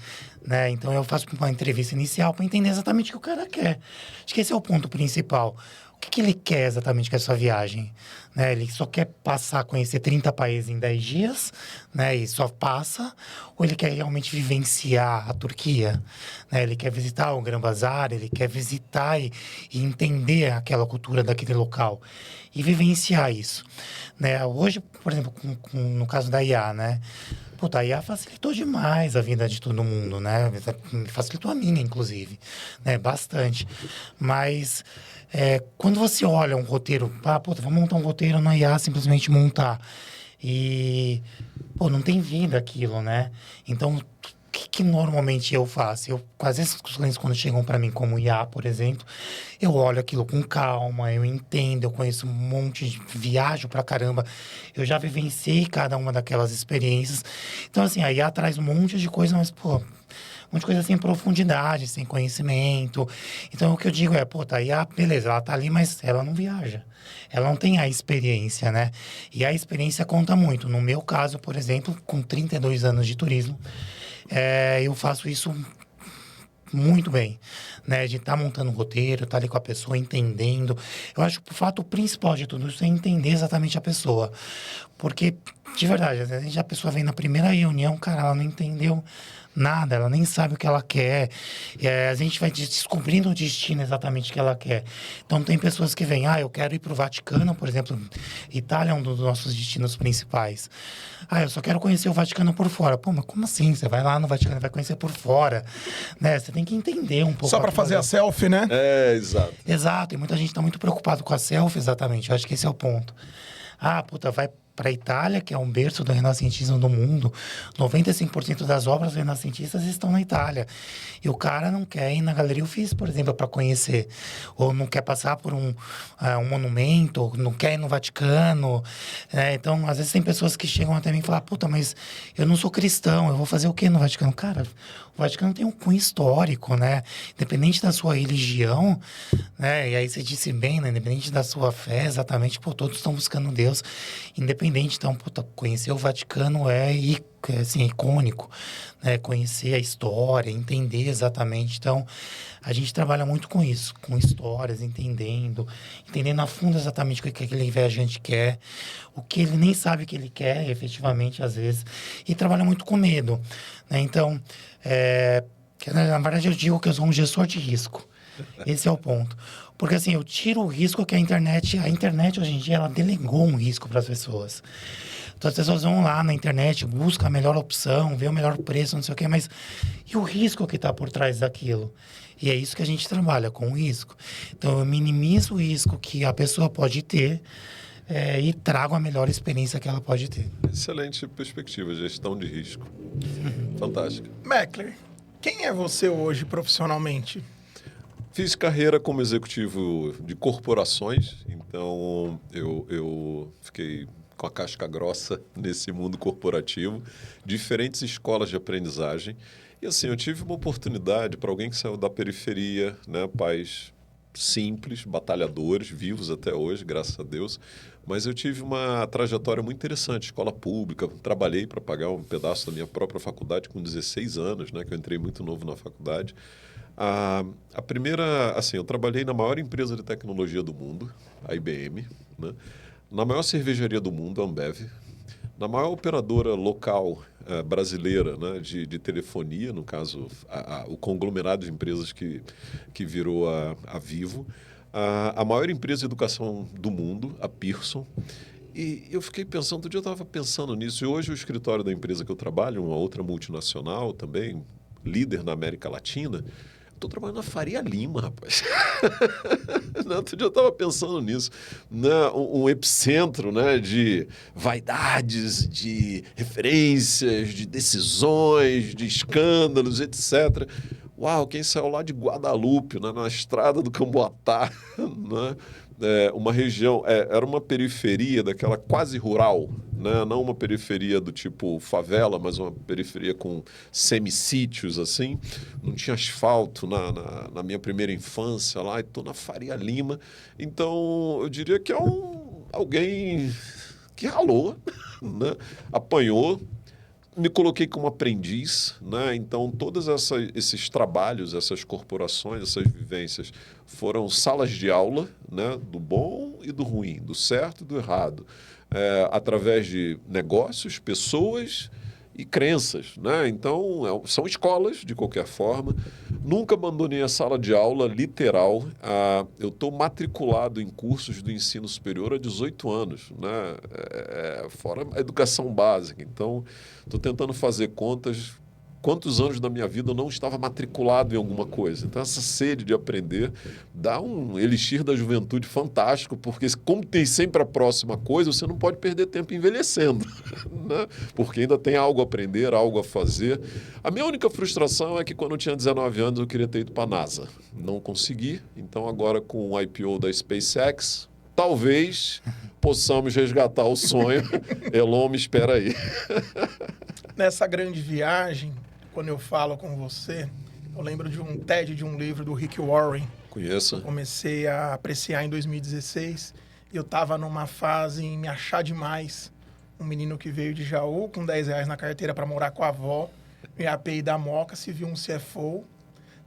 né? Então eu faço uma entrevista inicial para entender exatamente o que o cara quer. Acho que esse é o ponto principal. O que ele quer exatamente com essa viagem? Né? Ele só quer passar a conhecer 30 países em 10 dias, né? E só passa? Ou ele quer realmente vivenciar a Turquia? Né? Ele quer visitar o Grand Bazar, ele quer visitar e entender aquela cultura daquele local. E vivenciar isso. Né? Hoje, por exemplo, no caso da IA, né? A IA facilitou demais a vida de todo mundo, né? Facilitou a minha, inclusive, né? Bastante. Mas quando você olha um roteiro, vamos montar um roteiro na IA, simplesmente montar. E, não tem vida aquilo, né? Então, o que normalmente eu faço? Às vezes, os clientes, quando chegam para mim como IA, por exemplo, eu olho aquilo com calma, eu entendo, eu conheço um monte de... Viajo pra caramba, eu já vivenciei cada uma daquelas experiências. Então, assim, a IA traz um monte de coisa, mas, um monte de coisa sem profundidade, sem conhecimento. Então, o que eu digo a IA, beleza, ela tá ali, mas ela não viaja. Ela não tem a experiência, né? E a experiência conta muito. No meu caso, por exemplo, com 32 anos de turismo, eu faço isso muito bem, né? De estar montando um roteiro, estar ali com a pessoa, entendendo. Eu acho que o fato principal de tudo isso é entender exatamente a pessoa. Porque, de verdade, às vezes a pessoa vem na primeira reunião, cara, ela não entendeu nada, ela nem sabe o que ela quer. A gente vai descobrindo o destino exatamente que ela quer. Então, tem pessoas que vêm, eu quero ir para o Vaticano, por exemplo. Itália é um dos nossos destinos principais. Eu só quero conhecer o Vaticano por fora. Mas como assim? Você vai lá no Vaticano e vai conhecer por fora, né? Você tem que entender um pouco. Só para fazer a selfie, né? Exato. Exato, e muita gente está muito preocupada com a selfie, exatamente. Eu acho que esse é o ponto. Vai para a Itália, que é um berço do renascentismo do mundo, 95% das obras renascentistas estão na Itália. E o cara não quer ir na Galeria Uffizi, por exemplo, para conhecer. Ou não quer passar por um monumento, ou não quer ir no Vaticano. Então, às vezes tem pessoas que chegam até mim e falam, puta, mas eu não sou cristão, eu vou fazer o quê no Vaticano? Cara, o Vaticano tem um cunho histórico, né? Independente da sua religião, né? E aí você disse bem, né? Independente da sua fé, exatamente, todos estão buscando Deus. Independente, então, conhecer o Vaticano é assim, icônico, né? Conhecer a história, entender exatamente. Então, a gente trabalha muito com isso, com histórias, entendendo a fundo exatamente o que aquele viajante quer, o que ele nem sabe que ele quer, efetivamente, às vezes, e trabalha muito com medo, né? Então, na verdade, eu digo que eu sou um gestor de risco. Esse é o ponto. Porque, assim, eu tiro o risco que a internet hoje em dia, ela delegou um risco para as pessoas. Então, as pessoas vão lá na internet, buscam a melhor opção, vê o melhor preço, não sei o quê, mas e o risco que está por trás daquilo? E é isso que a gente trabalha, com o risco. Então, eu minimizo o risco que a pessoa pode ter e trago a melhor experiência que ela pode ter. Excelente perspectiva, gestão de risco. Fantástica. Meckler, quem é você hoje profissionalmente? Fiz carreira como executivo de corporações, então eu fiquei com a casca grossa nesse mundo corporativo, diferentes escolas de aprendizagem. E assim, eu tive uma oportunidade para alguém que saiu da periferia, né, pais simples, batalhadores, vivos até hoje, graças a Deus. Mas eu tive uma trajetória muito interessante, escola pública, trabalhei para pagar um pedaço da minha própria faculdade com 16 anos, né, que eu entrei muito novo na faculdade. A primeira, assim, eu trabalhei na maior empresa de tecnologia do mundo, a IBM, né? Na maior cervejaria do mundo, a Ambev, na maior operadora local brasileira, né, de telefonia, no caso, o conglomerado de empresas que virou a Vivo, a maior empresa de educação do mundo, a Pearson. E eu fiquei pensando, outro dia eu estava pensando nisso, e hoje o escritório da empresa que eu trabalho, uma outra multinacional também, líder na América Latina, estou trabalhando na Faria Lima, rapaz. Outro dia eu estava pensando nisso. Um epicentro, né, de vaidades, de referências, de decisões, de escândalos, etc. Uau, quem saiu lá de Guadalupe, né, na estrada do Camboatá, né? Uma região, era uma periferia daquela quase rural, né? Não uma periferia do tipo favela, mas uma periferia com semissítios, assim. Não tinha asfalto na minha primeira infância lá, e estou na Faria Lima. Então, eu diria que é alguém que ralou, né? Apanhou. Me coloquei como aprendiz, né? Então todos esses trabalhos, essas corporações, essas vivências foram salas de aula, né? Do bom e do ruim, do certo e do errado, através de negócios, pessoas e crenças, né? Então são escolas de qualquer forma. Nunca abandonei a sala de aula literal. Eu estou matriculado em cursos do ensino superior há 18 anos, né? Fora a educação básica. Então, estou tentando fazer contas. Quantos anos da minha vida eu não estava matriculado em alguma coisa? Então, essa sede de aprender dá um elixir da juventude fantástico, porque como tem sempre a próxima coisa, você não pode perder tempo envelhecendo, né? Porque ainda tem algo a aprender, algo a fazer. A minha única frustração é que quando eu tinha 19 anos eu queria ter ido para a NASA. Não consegui, então agora com o IPO da SpaceX, talvez possamos resgatar o sonho. Elon, me espera aí. Nessa grande viagem, quando eu falo com você, eu lembro de um TED, de um livro do Rick Warren. Conheço. Eu comecei a apreciar em 2016. E eu estava numa fase em me achar demais. Um menino que veio de Jaú com R$10 na carteira para morar com a avó. Me API da Moca, se viu um CFO,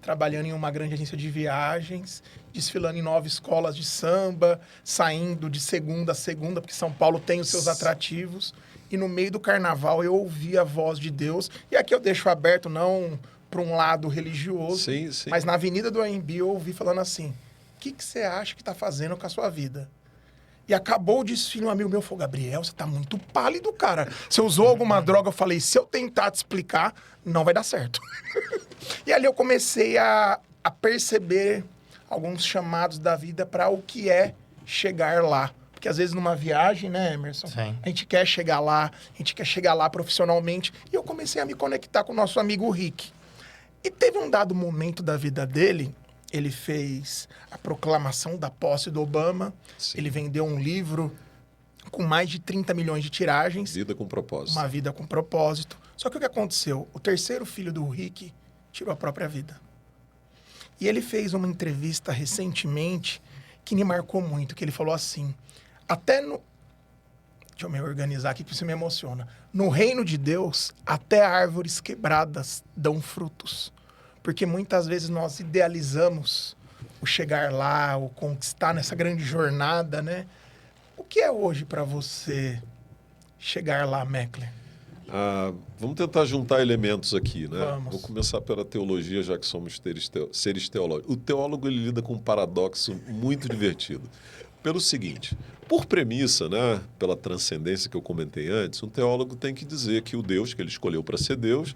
trabalhando em uma grande agência de viagens, desfilando em 9 escolas de samba, saindo de segunda a segunda, porque São Paulo tem os seus atrativos. E no meio do carnaval eu ouvi a voz de Deus. E aqui eu deixo aberto, não para um lado religioso, sim, sim. Mas na Avenida do AMB eu ouvi falando assim, o que você acha que está fazendo com a sua vida? E acabou o desfile, um amigo meu falou, Gabriel, você tá muito pálido, cara. Você usou alguma droga? Eu falei, se eu tentar te explicar, não vai dar certo. E ali eu comecei a perceber alguns chamados da vida para o que é chegar lá. Porque às vezes numa viagem, né, Emerson? Sim. A gente quer chegar lá, a gente quer chegar lá profissionalmente. E eu comecei a me conectar com o nosso amigo Rick. E teve um dado momento da vida dele, ele fez a proclamação da posse do Obama, Sim. ele vendeu um livro com mais de 30 milhões de tiragens. Vida com propósito. Uma vida com propósito. Só que o que aconteceu? O terceiro filho do Rick tirou a própria vida. E ele fez uma entrevista recentemente que me marcou muito, que ele falou assim, até no... Deixa eu me organizar aqui, porque isso me emociona. No reino de Deus, até árvores quebradas dão frutos. Porque muitas vezes nós idealizamos o chegar lá, o conquistar nessa grande jornada, né? O que é hoje para você chegar lá, Meckler? Vamos tentar juntar elementos aqui, né? Vamos. Vou começar pela teologia, já que somos seres teológicos. O teólogo ele lida com um paradoxo muito divertido. Pelo seguinte, por premissa, né, pela transcendência que eu comentei antes, um teólogo tem que dizer que o Deus que ele escolheu para ser Deus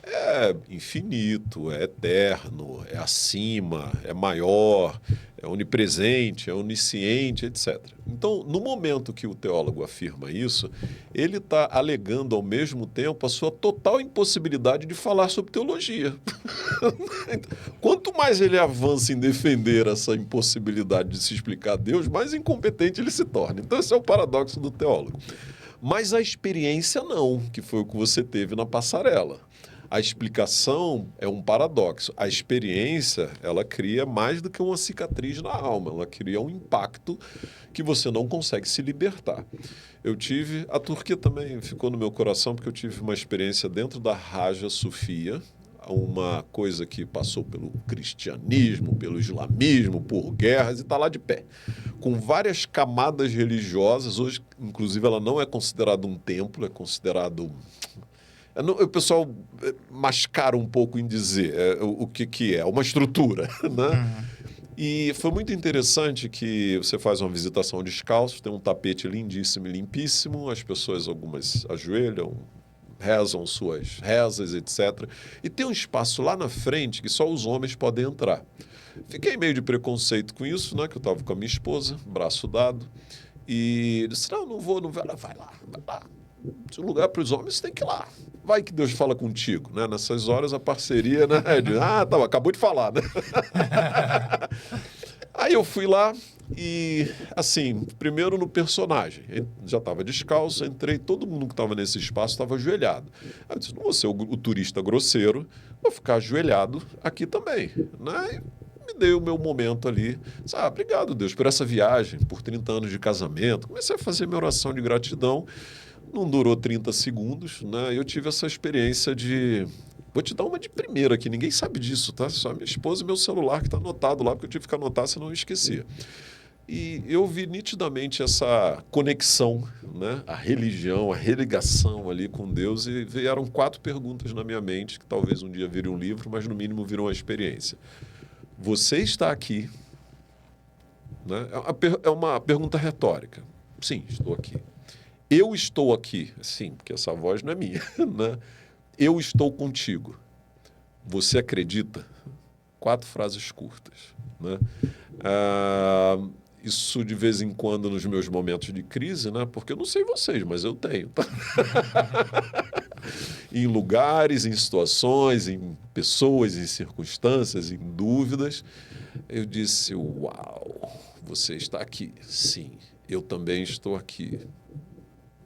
é infinito, é eterno, é acima, é maior, é onipresente, é onisciente, etc. Então, no momento que o teólogo afirma isso, ele está alegando ao mesmo tempo a sua total impossibilidade de falar sobre teologia. Quanto mais ele avança em defender essa impossibilidade de se explicar a Deus, mais incompetente ele se torna. Então, esse é o paradoxo do teólogo. Mas a experiência não, que foi o que você teve na passarela. A explicação é um paradoxo. A experiência, ela cria mais do que uma cicatriz na alma. Ela cria um impacto que você não consegue se libertar. A Turquia também ficou no meu coração porque eu tive uma experiência dentro da Hagia Sofia, uma coisa que passou pelo cristianismo, pelo islamismo, por guerras e está lá de pé. Com várias camadas religiosas. Hoje, inclusive, ela não é considerada um templo, é considerado... O pessoal mascara um pouco em dizer o que é, uma estrutura, né? Uhum. E foi muito interessante que você faz uma visitação descalço, tem um tapete lindíssimo e limpíssimo, as pessoas, algumas ajoelham, rezam suas rezas, etc. E tem um espaço lá na frente que só os homens podem entrar. Fiquei meio de preconceito com isso, né? Que eu estava com a minha esposa, braço dado, e disse, não vou. Ela, vai lá. Se o lugar para os homens, tem que ir lá. Vai que Deus fala contigo, né? Nessas horas a parceria, né? Acabou de falar, né? Aí eu fui lá e, assim, primeiro no personagem. Eu já estava descalço, entrei, todo mundo que estava nesse espaço estava ajoelhado. Aí eu disse, não vou ser o turista grosseiro, vou ficar ajoelhado aqui também, né? Me dei o meu momento ali. Obrigado, Deus, por essa viagem, por 30 anos de casamento. Comecei a fazer minha oração de gratidão. Não durou 30 segundos, né? Eu tive essa experiência de... Vou te dar uma de primeira aqui, ninguém sabe disso, tá? Só minha esposa e meu celular que está anotado lá, porque eu tive que anotar, senão eu esquecia. E eu vi nitidamente essa conexão, né? A religião, a religação ali com Deus, e vieram 4 perguntas na minha mente, que talvez um dia virem um livro, mas no mínimo viram uma experiência. Você está aqui, né? É uma pergunta retórica. Sim, estou aqui. Eu estou aqui, sim, porque essa voz não é minha, né? Eu estou contigo. Você acredita? 4 frases curtas, né? Isso de vez em quando nos meus momentos de crise, né? Porque eu não sei vocês, mas eu tenho. Tá? Em lugares, em situações, em pessoas, em circunstâncias, em dúvidas, eu disse, uau, você está aqui. Sim, eu também estou aqui.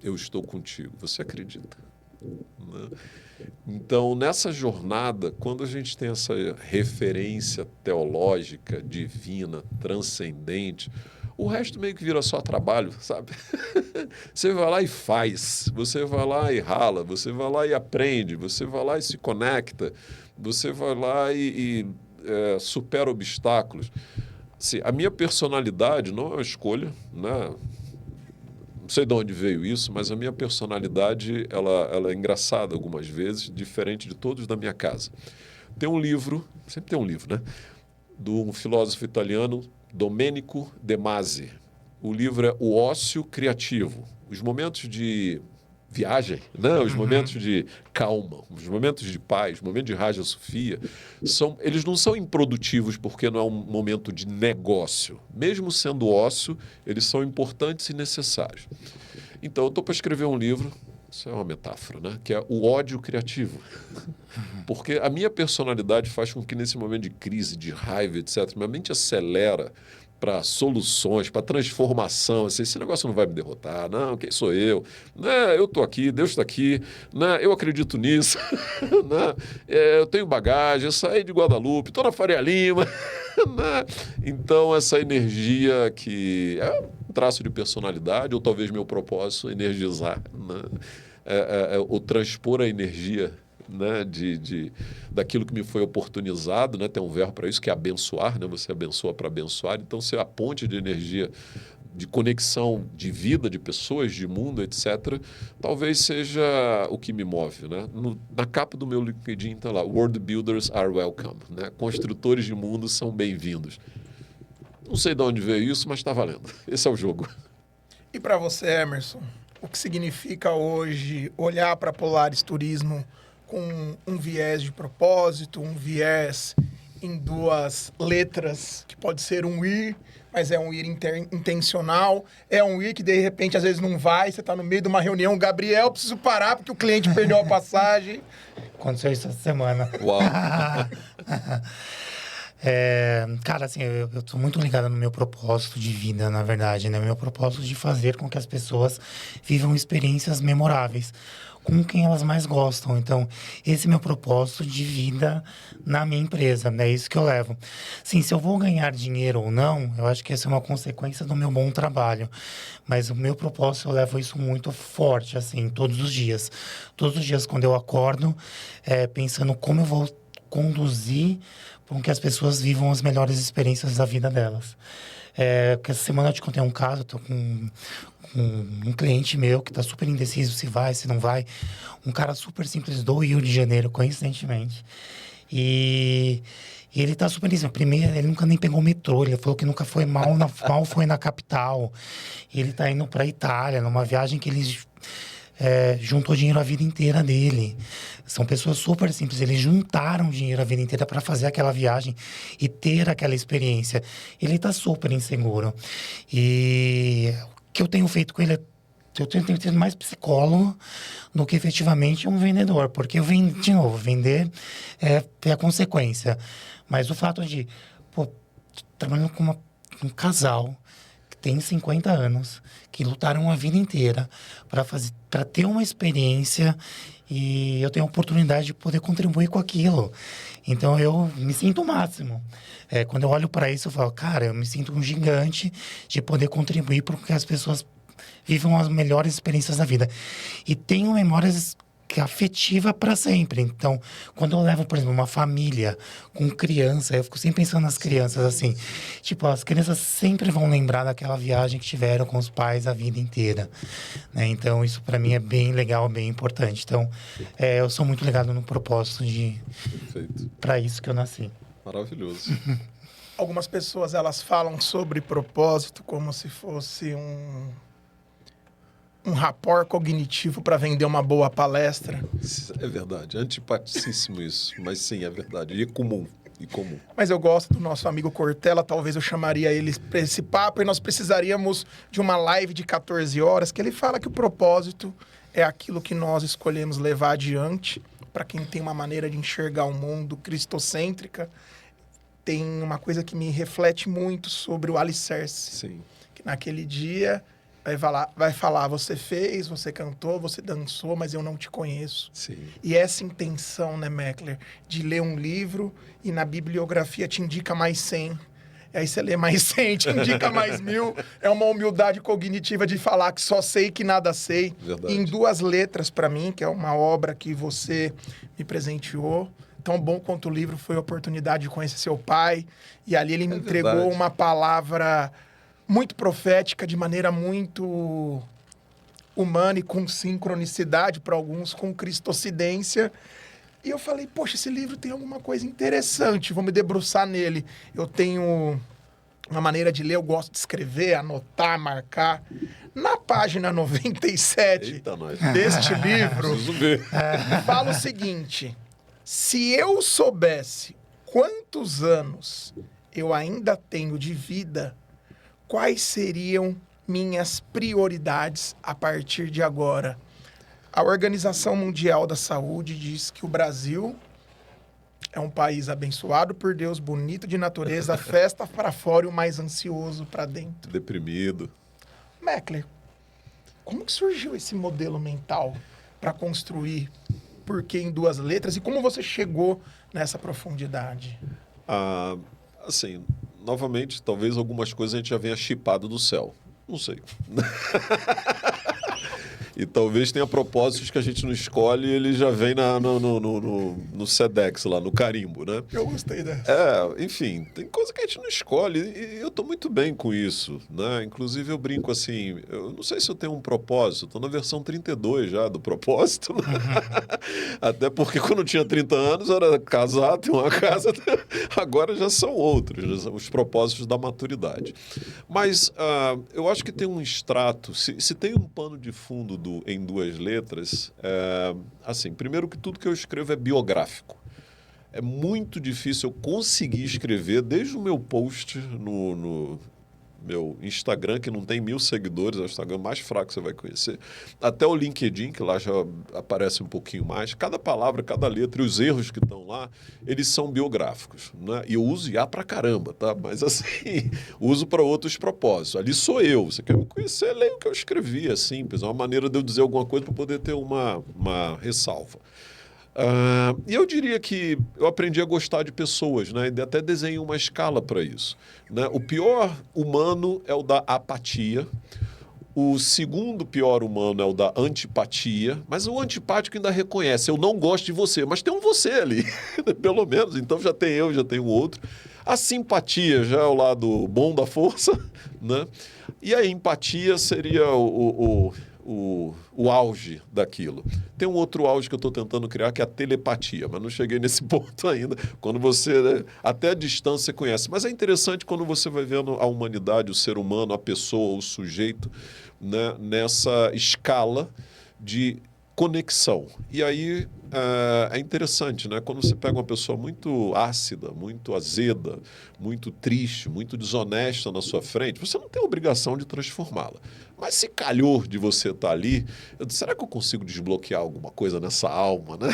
Eu estou contigo. Você acredita? Né? Então, nessa jornada, quando a gente tem essa referência teológica, divina, transcendente, o resto meio que vira só trabalho, sabe? Você vai lá e faz, você vai lá e rala, você vai lá e aprende, você vai lá e se conecta, você vai lá e supera obstáculos. Assim, a minha personalidade não é uma escolha, né? Não sei de onde veio isso, mas a minha personalidade ela é engraçada algumas vezes, diferente de todos da minha casa. Tem um livro, sempre tem um livro, né? De um filósofo italiano, Domenico De Masi. O livro é O Ócio Criativo. Os momentos de viagem, né? Os momentos de calma, os momentos de paz, os momentos de Raja Sofia, eles não são improdutivos porque não é um momento de negócio. Mesmo sendo ócio, eles são importantes e necessários. Então, eu estou para escrever um livro, isso é uma metáfora, né? Que é o ódio criativo. Porque a minha personalidade faz com que nesse momento de crise, de raiva, etc., minha mente acelera para soluções, para transformação. Assim, esse negócio não vai me derrotar. Não, quem sou eu? Né? Eu estou aqui, Deus está aqui. Né? Eu acredito nisso. Né? Eu tenho bagagem, eu saí de Guadalupe, estou na Faria Lima. Né? Então, essa energia que é um traço de personalidade, ou talvez meu propósito, energizar, né? Ou transpor a energia, né, daquilo que me foi oportunizado, né, tem um verbo para isso, que é abençoar, né, você abençoa para abençoar, então ser a ponte de energia, de conexão de vida, de pessoas, de mundo, etc., talvez seja o que me move. Né? Na capa do meu LinkedIn está lá, World Builders are welcome, né? Construtores de mundo são bem-vindos. Não sei de onde veio isso, mas está valendo. Esse é o jogo. E para você, Emerson, o que significa hoje olhar para Polaris Turismo com um viés de propósito, um viés em duas letras, que pode ser um ir, mas é um ir intencional, é um ir que de repente às vezes não vai, você está no meio de uma reunião, Gabriel, preciso parar porque o cliente perdeu a passagem. Aconteceu isso essa semana. Uau! Cara, assim, eu tô muito ligado no meu propósito de vida, na verdade, né? Meu propósito de fazer com que as pessoas vivam experiências memoráveis com quem elas mais gostam. Então, esse é meu propósito de vida na minha empresa, né? É isso que eu levo. Sim, se eu vou ganhar dinheiro ou não, eu acho que essa é uma consequência do meu bom trabalho. Mas o meu propósito, eu levo isso muito forte, assim, todos os dias. Todos os dias, quando eu acordo, pensando como eu vou conduzir para que as pessoas vivam as melhores experiências da vida delas. Porque essa semana eu te contei um caso, eu tô com um cliente meu que está super indeciso se vai, se não vai. Um cara super simples do Rio de Janeiro, coincidentemente. E ele está super indeciso. Primeiro, ele nunca nem pegou o metrô. Ele falou que nunca foi mal foi na capital. Ele está indo para a Itália, numa viagem que ele juntou dinheiro a vida inteira dele. São pessoas super simples. Eles juntaram dinheiro a vida inteira para fazer aquela viagem e ter aquela experiência. Ele está super inseguro. E o que eu tenho feito com ele eu tenho sido mais psicólogo do que efetivamente um vendedor. Porque, de novo, vender é a consequência. Mas o fato de, trabalhando com um casal que tem 50 anos, que lutaram a vida inteira para ter uma experiência, e eu tenho a oportunidade de poder contribuir com aquilo. Então, eu me sinto o máximo. Quando eu olho para isso, eu falo, cara, eu me sinto um gigante de poder contribuir para que as pessoas vivam as melhores experiências da vida. E tenho memórias afetiva para sempre. Então, quando eu levo, por exemplo, uma família com criança, eu fico sempre pensando nas crianças, assim. Tipo, as crianças sempre vão lembrar daquela viagem que tiveram com os pais a vida inteira, né? Então, isso para mim é bem legal, bem importante. Então, eu sou muito ligado no propósito para isso que eu nasci. Maravilhoso. Algumas pessoas, elas falam sobre propósito como se fosse um rapport cognitivo para vender uma boa palestra. É verdade. Antipaticíssimo isso. Mas sim, é verdade. E comum. Mas eu gosto do nosso amigo Cortella. Talvez eu chamaria ele para esse papo. E nós precisaríamos de uma live de 14 horas, que ele fala que o propósito é aquilo que nós escolhemos levar adiante. Para quem tem uma maneira de enxergar o mundo cristocêntrica, tem uma coisa que me reflete muito sobre o alicerce. Sim. Que naquele dia vai falar, você fez, você cantou, você dançou, mas eu não te conheço. Sim. E essa intenção, né, Meckler, de ler um livro e na bibliografia te indica mais 100. Aí você lê mais 100, te indica mais 1000. É uma humildade cognitiva de falar que só sei que nada sei. Verdade. E em 2 letras para mim, que é uma obra que você me presenteou. Tão bom quanto o livro foi a oportunidade de conhecer seu pai. E ali ele me entregou verdade. uma palavra muito profética, de maneira muito humana e com sincronicidade, para alguns com cristocidência. E eu falei, poxa, esse livro tem alguma coisa interessante, vou me debruçar nele. Eu tenho uma maneira de ler, eu gosto de escrever, anotar, marcar. Na página 97 Eita, nós. deste livro, Preciso ver. fala o seguinte: se eu soubesse quantos anos eu ainda tenho de vida, quais seriam minhas prioridades a partir de agora? A Organização Mundial da Saúde diz que o Brasil é um país abençoado por Deus, bonito de natureza, festa para fora e o mais ansioso para dentro. Deprimido. Meckler, como que surgiu esse modelo mental para construir Por que em 2 letras e como você chegou nessa profundidade? Assim, novamente, talvez algumas coisas a gente já venha chipado do céu. Não sei. E talvez tenha propósitos que a gente não escolhe e ele já vem no SEDEX lá, no carimbo, né? Eu gostei dessa. Enfim, tem coisa que a gente não escolhe e eu estou muito bem com isso, né? Inclusive eu brinco assim, eu não sei se eu tenho um propósito, estou na versão 32 já do propósito, né? Até porque quando eu tinha 30 anos era casar, ter uma casa, agora já são outros, já são os propósitos da maturidade. Mas eu acho que tem um extrato, se tem um pano de fundo em 2 letras, assim, primeiro que tudo que eu escrevo é biográfico. É muito difícil eu conseguir escrever, desde o meu post no meu Instagram, que não tem 1000 seguidores, é o Instagram mais fraco que você vai conhecer, até o LinkedIn, que lá já aparece um pouquinho mais. Cada palavra, cada letra e os erros que estão lá, eles são biográficos, né? E eu uso IA pra caramba, tá? Mas assim, uso para outros propósitos. Ali sou eu. Você quer me conhecer, leia o que eu escrevi, é simples. É uma maneira de eu dizer alguma coisa para poder ter uma ressalva. E eu diria que eu aprendi a gostar de pessoas, né? E até desenhei uma escala para isso, né? O pior humano é o da apatia. O segundo pior humano é o da antipatia. Mas o antipático ainda reconhece: eu não gosto de você, mas tem um você ali, pelo menos. Então já tem eu, já tem o outro. A simpatia já é o lado bom da força, né? E a empatia seria o auge daquilo. Tem um outro auge que eu estou tentando criar, que é a telepatia, mas não cheguei nesse ponto ainda. Quando você, né, até a distância, você conhece. Mas é interessante quando você vai vendo a humanidade, o ser humano, a pessoa, o sujeito, né, nessa escala de conexão. E aí é interessante, né? Quando você pega uma pessoa muito ácida, muito azeda, muito triste, muito desonesta na sua frente, você não tem a obrigação de transformá-la. Mas se calhou de você estar ali, eu disse, será que eu consigo desbloquear alguma coisa nessa alma, né?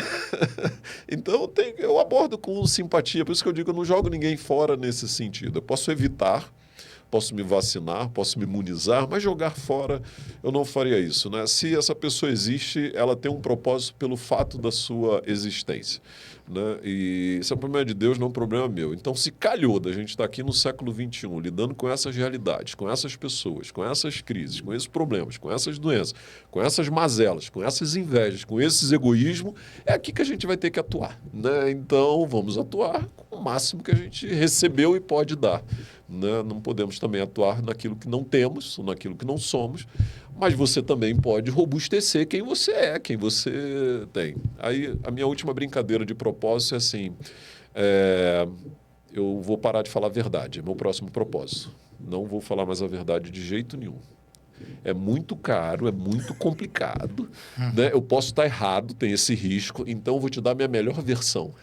Então eu abordo com simpatia, por isso que eu digo, eu não jogo ninguém fora nesse sentido. Eu posso evitar, posso me vacinar, posso me imunizar, mas jogar fora eu não faria isso, né? Se essa pessoa existe, ela tem um propósito pelo fato da sua existência, né? E isso é um problema de Deus, não é um problema meu. Então, se calhou da gente estar aqui no século XXI, lidando com essas realidades, com essas pessoas, com essas crises, com esses problemas, com essas doenças, com essas mazelas, com essas invejas, com esses egoísmos, é aqui que a gente vai ter que atuar, né? Então, vamos atuar com o máximo que a gente recebeu e pode dar, né? Não podemos também atuar naquilo que não temos, ou naquilo que não somos, mas você também pode robustecer quem você é, quem você tem. Aí, a minha última brincadeira de propósito é assim, eu vou parar de falar a verdade, é meu próximo propósito. Não vou falar mais a verdade de jeito nenhum. É muito caro, é muito complicado, né? Eu posso estar errado, tem esse risco, então eu vou te dar a minha melhor versão.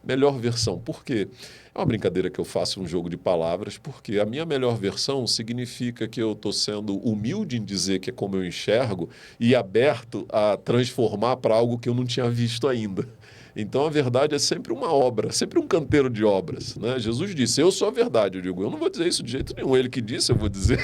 Melhor versão. Por quê? É uma brincadeira que eu faço, um jogo de palavras, porque a minha melhor versão significa que eu estou sendo humilde em dizer que é como eu enxergo e aberto a transformar para algo que eu não tinha visto ainda. Então, a verdade é sempre uma obra, sempre um canteiro de obras, né? Jesus disse, eu sou a verdade. Eu digo, eu não vou dizer isso de jeito nenhum. Ele que disse, eu vou dizer.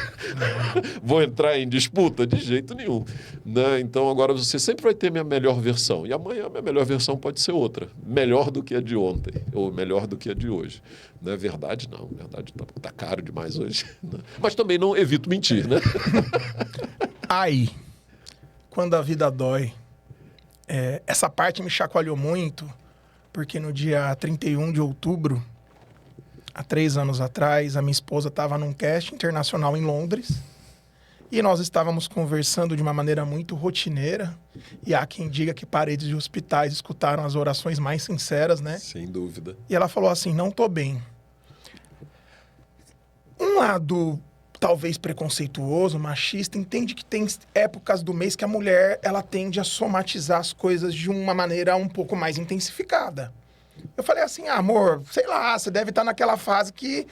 Vou entrar em disputa? De jeito nenhum, né? Então, agora você sempre vai ter minha melhor versão. E amanhã a minha melhor versão pode ser outra. Melhor do que a de ontem, ou melhor do que a de hoje. Não é verdade, não. Verdade tá caro demais hoje. Né? Mas também não evito mentir, né? Aí, quando a vida dói, essa parte me chacoalhou muito, porque no dia 31 de outubro, há 3 anos atrás, a minha esposa estava num cast internacional em Londres e nós estávamos conversando de uma maneira muito rotineira, e há quem diga que paredes de hospitais escutaram as orações mais sinceras, né? Sem dúvida. E ela falou assim, não tô bem. um lado talvez preconceituoso, machista, entende que tem épocas do mês que a mulher ela tende a somatizar as coisas de uma maneira um pouco mais intensificada. Eu falei assim, amor, sei lá, você deve estar naquela fase que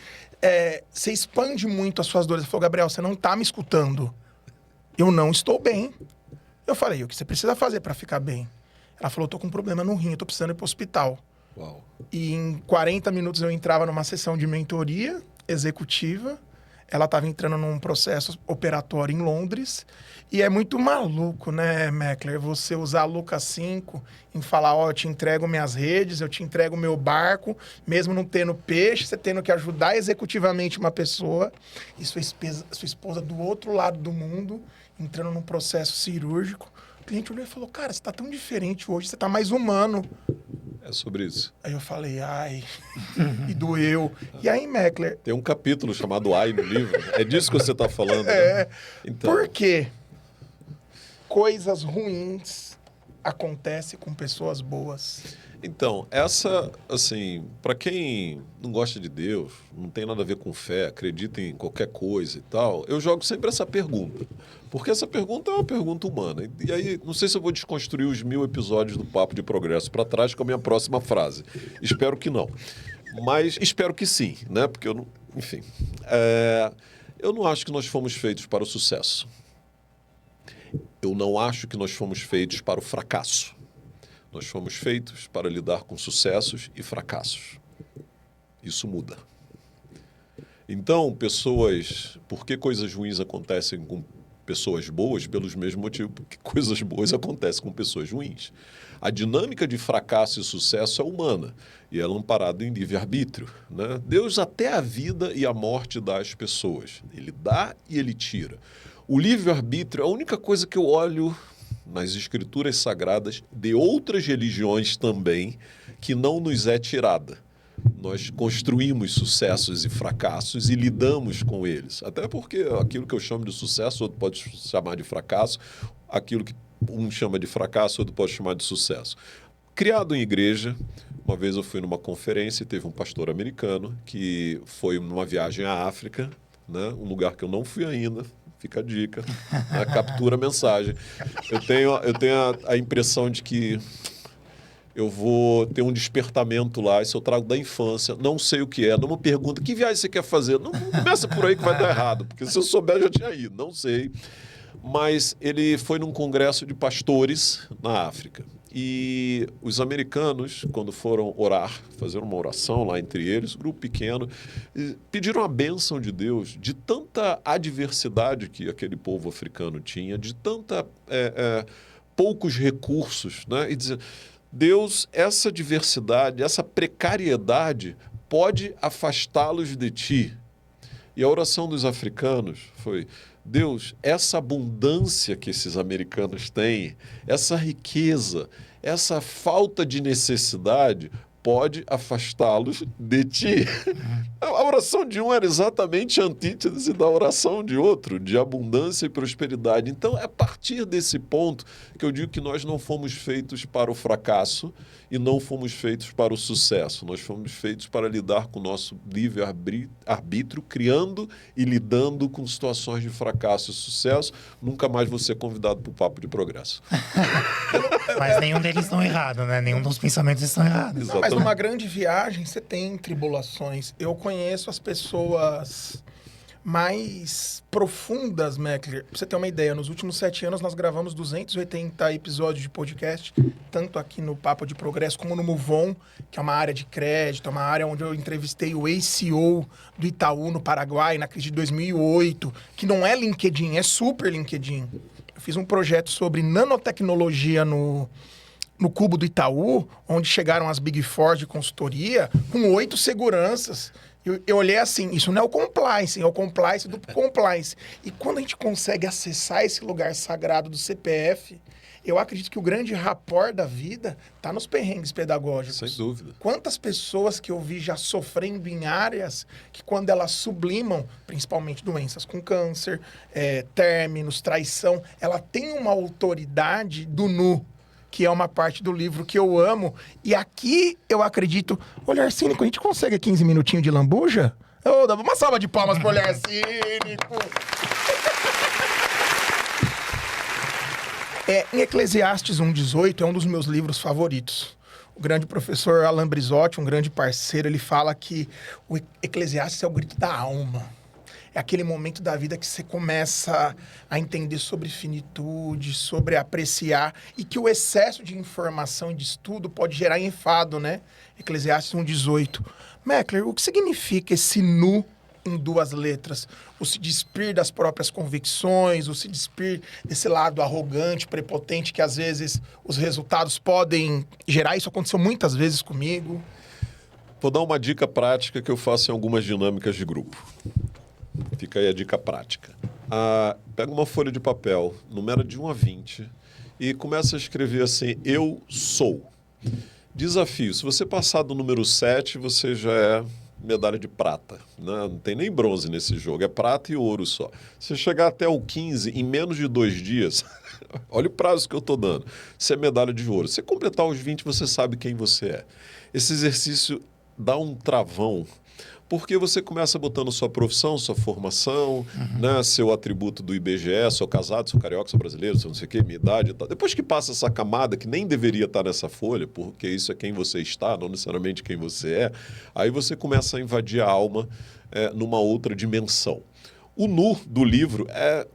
você expande muito as suas dores. Ele falou, Gabriel, você não está me escutando. Eu não estou bem. Eu falei, o que você precisa fazer para ficar bem? Ela falou, eu tô com um problema no rim, eu tô precisando ir pro hospital. Uau. E em 40 minutos eu entrava numa sessão de mentoria executiva. Ela estava entrando num processo operatório em Londres. E é muito maluco, né, Meckler? Você usar a Lucas 5 em falar, ó, eu te entrego minhas redes, eu te entrego meu barco, mesmo não tendo peixe, você tendo que ajudar executivamente uma pessoa. E sua esposa do outro lado do mundo, entrando num processo cirúrgico. O cliente olhou e falou, cara, você tá tão diferente hoje, você tá mais humano. É sobre isso. Aí eu falei, ai, e doeu. E aí, Meckler... Tem um capítulo chamado Ai no livro. É disso que você está falando. É. Né? Então, Por quê? Coisas ruins acontecem com pessoas boas. Então, essa, assim, para quem não gosta de Deus, não tem nada a ver com fé, acredita em qualquer coisa e tal, eu jogo sempre essa pergunta. Porque essa pergunta é uma pergunta humana. E aí, não sei se eu vou desconstruir os 1000 episódios do Papo de Progresso para trás com a minha próxima frase. Espero que não. Mas espero que sim, né? Porque eu não... Enfim. Eu não acho que nós fomos feitos para o sucesso. Eu não acho que nós fomos feitos para o fracasso. Nós fomos feitos para lidar com sucessos e fracassos. Isso muda. Então, por que coisas ruins acontecem com pessoas boas? Pelos mesmos motivos que coisas boas acontecem com pessoas ruins. A dinâmica de fracasso e sucesso é humana e ela é amparada em livre-arbítrio, né? Deus até a vida e a morte dá às pessoas. Ele dá e ele tira. O livre-arbítrio é a única coisa que eu olho nas escrituras sagradas de outras religiões também, que não nos é tirada. Nós construímos sucessos e fracassos e lidamos com eles. Até porque aquilo que eu chamo de sucesso, outro pode chamar de fracasso. Aquilo que um chama de fracasso, outro pode chamar de sucesso. Criado em igreja, uma vez eu fui numa conferência e teve um pastor americano que foi numa viagem à África, né? Um lugar que eu não fui ainda. Fica a dica, né? Captura a mensagem. Eu tenho a impressão de que eu vou ter um despertamento lá, isso eu trago da infância, não sei o que é, não me pergunta, que viagem você quer fazer? Não começa por aí que vai dar errado, porque se eu souber eu já tinha ido, não sei. Mas ele foi num congresso de pastores na África. E os americanos, quando foram orar, fazer uma oração lá entre eles, grupo pequeno, pediram a bênção de Deus, de tanta adversidade que aquele povo africano tinha, de tanta poucos recursos, né? E dizer, Deus, essa diversidade, essa precariedade pode afastá-los de ti. E a oração dos africanos foi, Deus, essa abundância que esses americanos têm, essa riqueza, essa falta de necessidade pode afastá-los de ti. A oração de um era exatamente a antítese da oração de outro, de abundância e prosperidade. Então, é a partir desse ponto que eu digo que nós não fomos feitos para o fracasso e não fomos feitos para o sucesso. Nós fomos feitos para lidar com o nosso livre-arbítrio, criando e lidando com situações de fracasso e sucesso. Nunca mais vou ser convidado para o Papo de Progresso. Mas nenhum deles estão errados, né? Nenhum dos pensamentos estão errados. Não, mas numa grande viagem você tem tribulações. Eu conheço as pessoas mais profundas, Meckler. Pra você ter uma ideia, nos últimos 7 anos nós gravamos 280 episódios de podcast, tanto aqui no Papo de Progresso como no Muvon, que é uma área de crédito, é uma área onde eu entrevistei o ex-CEO do Itaú no Paraguai, na crise de 2008, que não é LinkedIn, é super LinkedIn. Eu fiz um projeto sobre nanotecnologia no Cubo do Itaú, onde chegaram as Big Four de consultoria, com 8 seguranças. Eu olhei assim, isso não é o compliance, é o compliance do compliance. E quando a gente consegue acessar esse lugar sagrado do CPF, eu acredito que o grande rapport da vida está nos perrengues pedagógicos. Sem dúvida. Quantas pessoas que eu vi já sofrendo em áreas que quando elas sublimam, principalmente doenças com câncer, términos, traição, ela tem uma autoridade do nu, que é uma parte do livro que eu amo. E aqui eu acredito... Olhar cínico, a gente consegue 15 minutinhos de lambuja? Ô, dá uma salva de palmas pro olhar cínico. Em Eclesiastes 1,18 é um dos meus livros favoritos. O grande professor Alan Brizotti, um grande parceiro, ele fala que o Eclesiastes é o grito da alma. É aquele momento da vida que você começa a entender sobre finitude, sobre apreciar, e que o excesso de informação e de estudo pode gerar enfado, né? Eclesiastes 1,18. Meckler, o que significa esse nu em duas letras? O se despir das próprias convicções, o se despir desse lado arrogante, prepotente, que às vezes os resultados podem gerar. Isso aconteceu muitas vezes comigo. Vou dar uma dica prática que eu faço em algumas dinâmicas de grupo. Fica aí a dica prática. Pega uma folha de papel, numera de 1 a 20 e começa a escrever assim, eu sou. Desafio, se você passar do número 7, você já é medalha de prata. Né? Não tem nem bronze nesse jogo, é prata e ouro só. Se chegar até o 15 em menos de 2 dias, olha o prazo que eu estou dando, você é medalha de ouro. Se completar os 20, você sabe quem você é. Esse exercício dá um travão, porque você começa botando sua profissão, sua formação, né, seu atributo do IBGE, sou casado, sou carioca, sou brasileiro, sou não sei o quê, minha idade e tal. Depois que passa essa camada, que nem deveria estar nessa folha, porque isso é quem você está, não necessariamente quem você é, aí você começa a invadir a alma numa outra dimensão. O nu do livro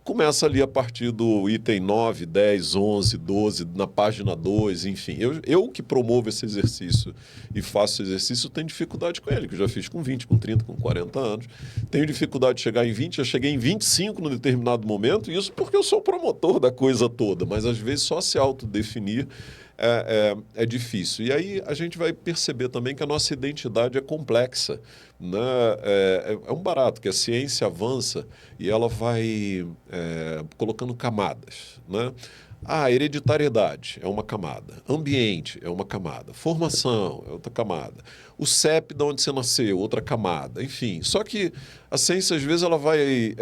começa ali a partir do item 9, 10, 11, 12, na página 2, enfim. Eu que promovo esse exercício e faço esse exercício, tenho dificuldade com ele, que eu já fiz com 20, com 30, com 40 anos. Tenho dificuldade de chegar em 20, já cheguei em 25 num determinado momento, e isso porque eu sou o promotor da coisa toda, mas às vezes só se autodefinir é difícil. E aí a gente vai perceber também que a nossa identidade é complexa. Né? É um barato, que a ciência avança e ela vai colocando camadas. Né? Hereditariedade é uma camada, ambiente é uma camada, formação é outra camada, o CEP de onde você nasceu, outra camada, enfim. Só que a ciência, às vezes, ela vai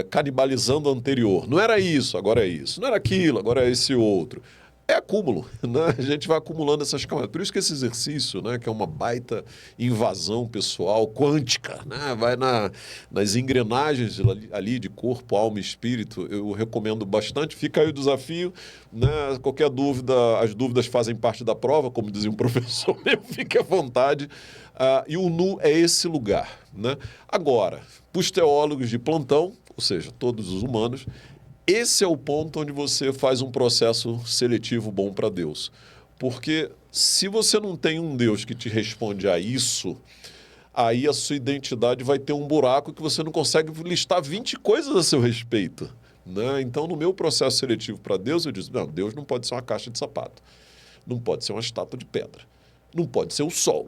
canibalizando a anterior. Não era isso, agora é isso. Não era aquilo, agora é esse outro. É acúmulo, né? A gente vai acumulando essas camadas. Por isso que esse exercício, né, que é uma baita invasão pessoal quântica, né, vai nas engrenagens ali de corpo, alma e espírito, eu recomendo bastante. Fica aí o desafio, né? Qualquer dúvida, as dúvidas fazem parte da prova, como dizia um professor meu, fique à vontade. E o nu é esse lugar. Né? Agora, para os teólogos de plantão, ou seja, todos os humanos, esse é o ponto onde você faz um processo seletivo bom para Deus. Porque se você não tem um Deus que te responde a isso, aí a sua identidade vai ter um buraco que você não consegue listar 20 coisas a seu respeito. Né? Então, no meu processo seletivo para Deus, eu disse, não, Deus não pode ser uma caixa de sapato. Não pode ser uma estátua de pedra. Não pode ser o sol.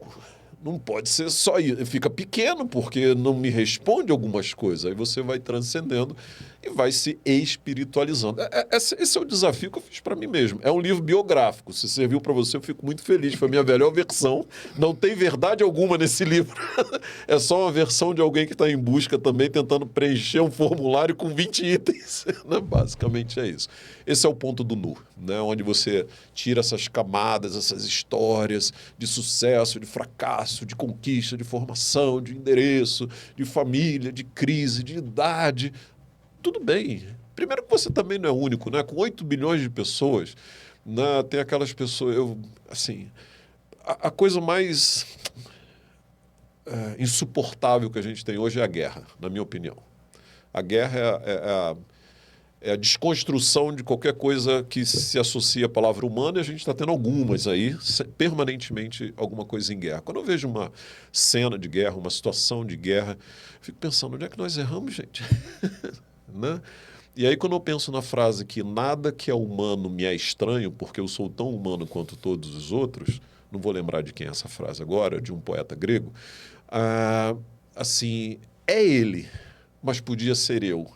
Não pode ser só isso. Fica pequeno porque não me responde algumas coisas. Aí você vai transcendendo e vai se espiritualizando. Esse é o desafio que eu fiz para mim mesmo. É um livro biográfico. Se serviu para você, eu fico muito feliz. Foi a minha melhor versão. Não tem verdade alguma nesse livro. É só uma versão de alguém que está em busca também, tentando preencher um formulário com 20 itens. Basicamente é isso. Esse é o ponto do nu, né? Onde você tira essas camadas, essas histórias de sucesso, de fracasso, de conquista, de formação, de endereço, de família, de crise, de idade. Tudo bem. Primeiro que você também não é único, né? Com 8 bilhões de pessoas, né? Tem aquelas pessoas... a coisa mais insuportável que a gente tem hoje é a guerra, na minha opinião. A guerra é a desconstrução de qualquer coisa que se associa à palavra humana, e a gente está tendo algumas aí, permanentemente alguma coisa em guerra. Quando eu vejo uma cena de guerra, uma situação de guerra, eu fico pensando, onde é que nós erramos, gente? Né? E aí, quando eu penso na frase que nada que é humano me é estranho, porque eu sou tão humano quanto todos os outros, não vou lembrar de quem é essa frase agora, de um poeta grego, assim, é ele, mas podia ser eu.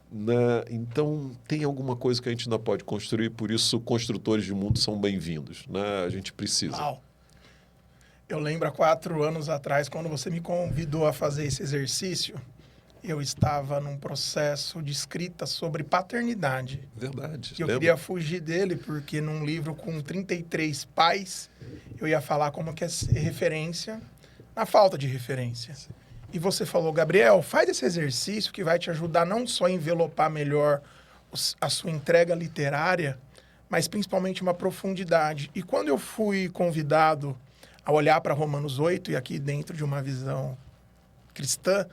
Né? Então, tem alguma coisa que a gente ainda pode construir, por isso construtores de mundo são bem-vindos. Né? A gente precisa. Uau. Eu lembro há 4 anos atrás, quando você me convidou a fazer esse exercício, eu estava num processo de escrita sobre paternidade. Verdade. E eu queria fugir dele, porque num livro com 33 pais, eu ia falar como que é referência, na falta de referência. E você falou, Gabriel, faz esse exercício que vai te ajudar não só a envelopar melhor a sua entrega literária, mas principalmente uma profundidade. E quando eu fui convidado a olhar para Romanos 8, e aqui dentro de uma visão cristã,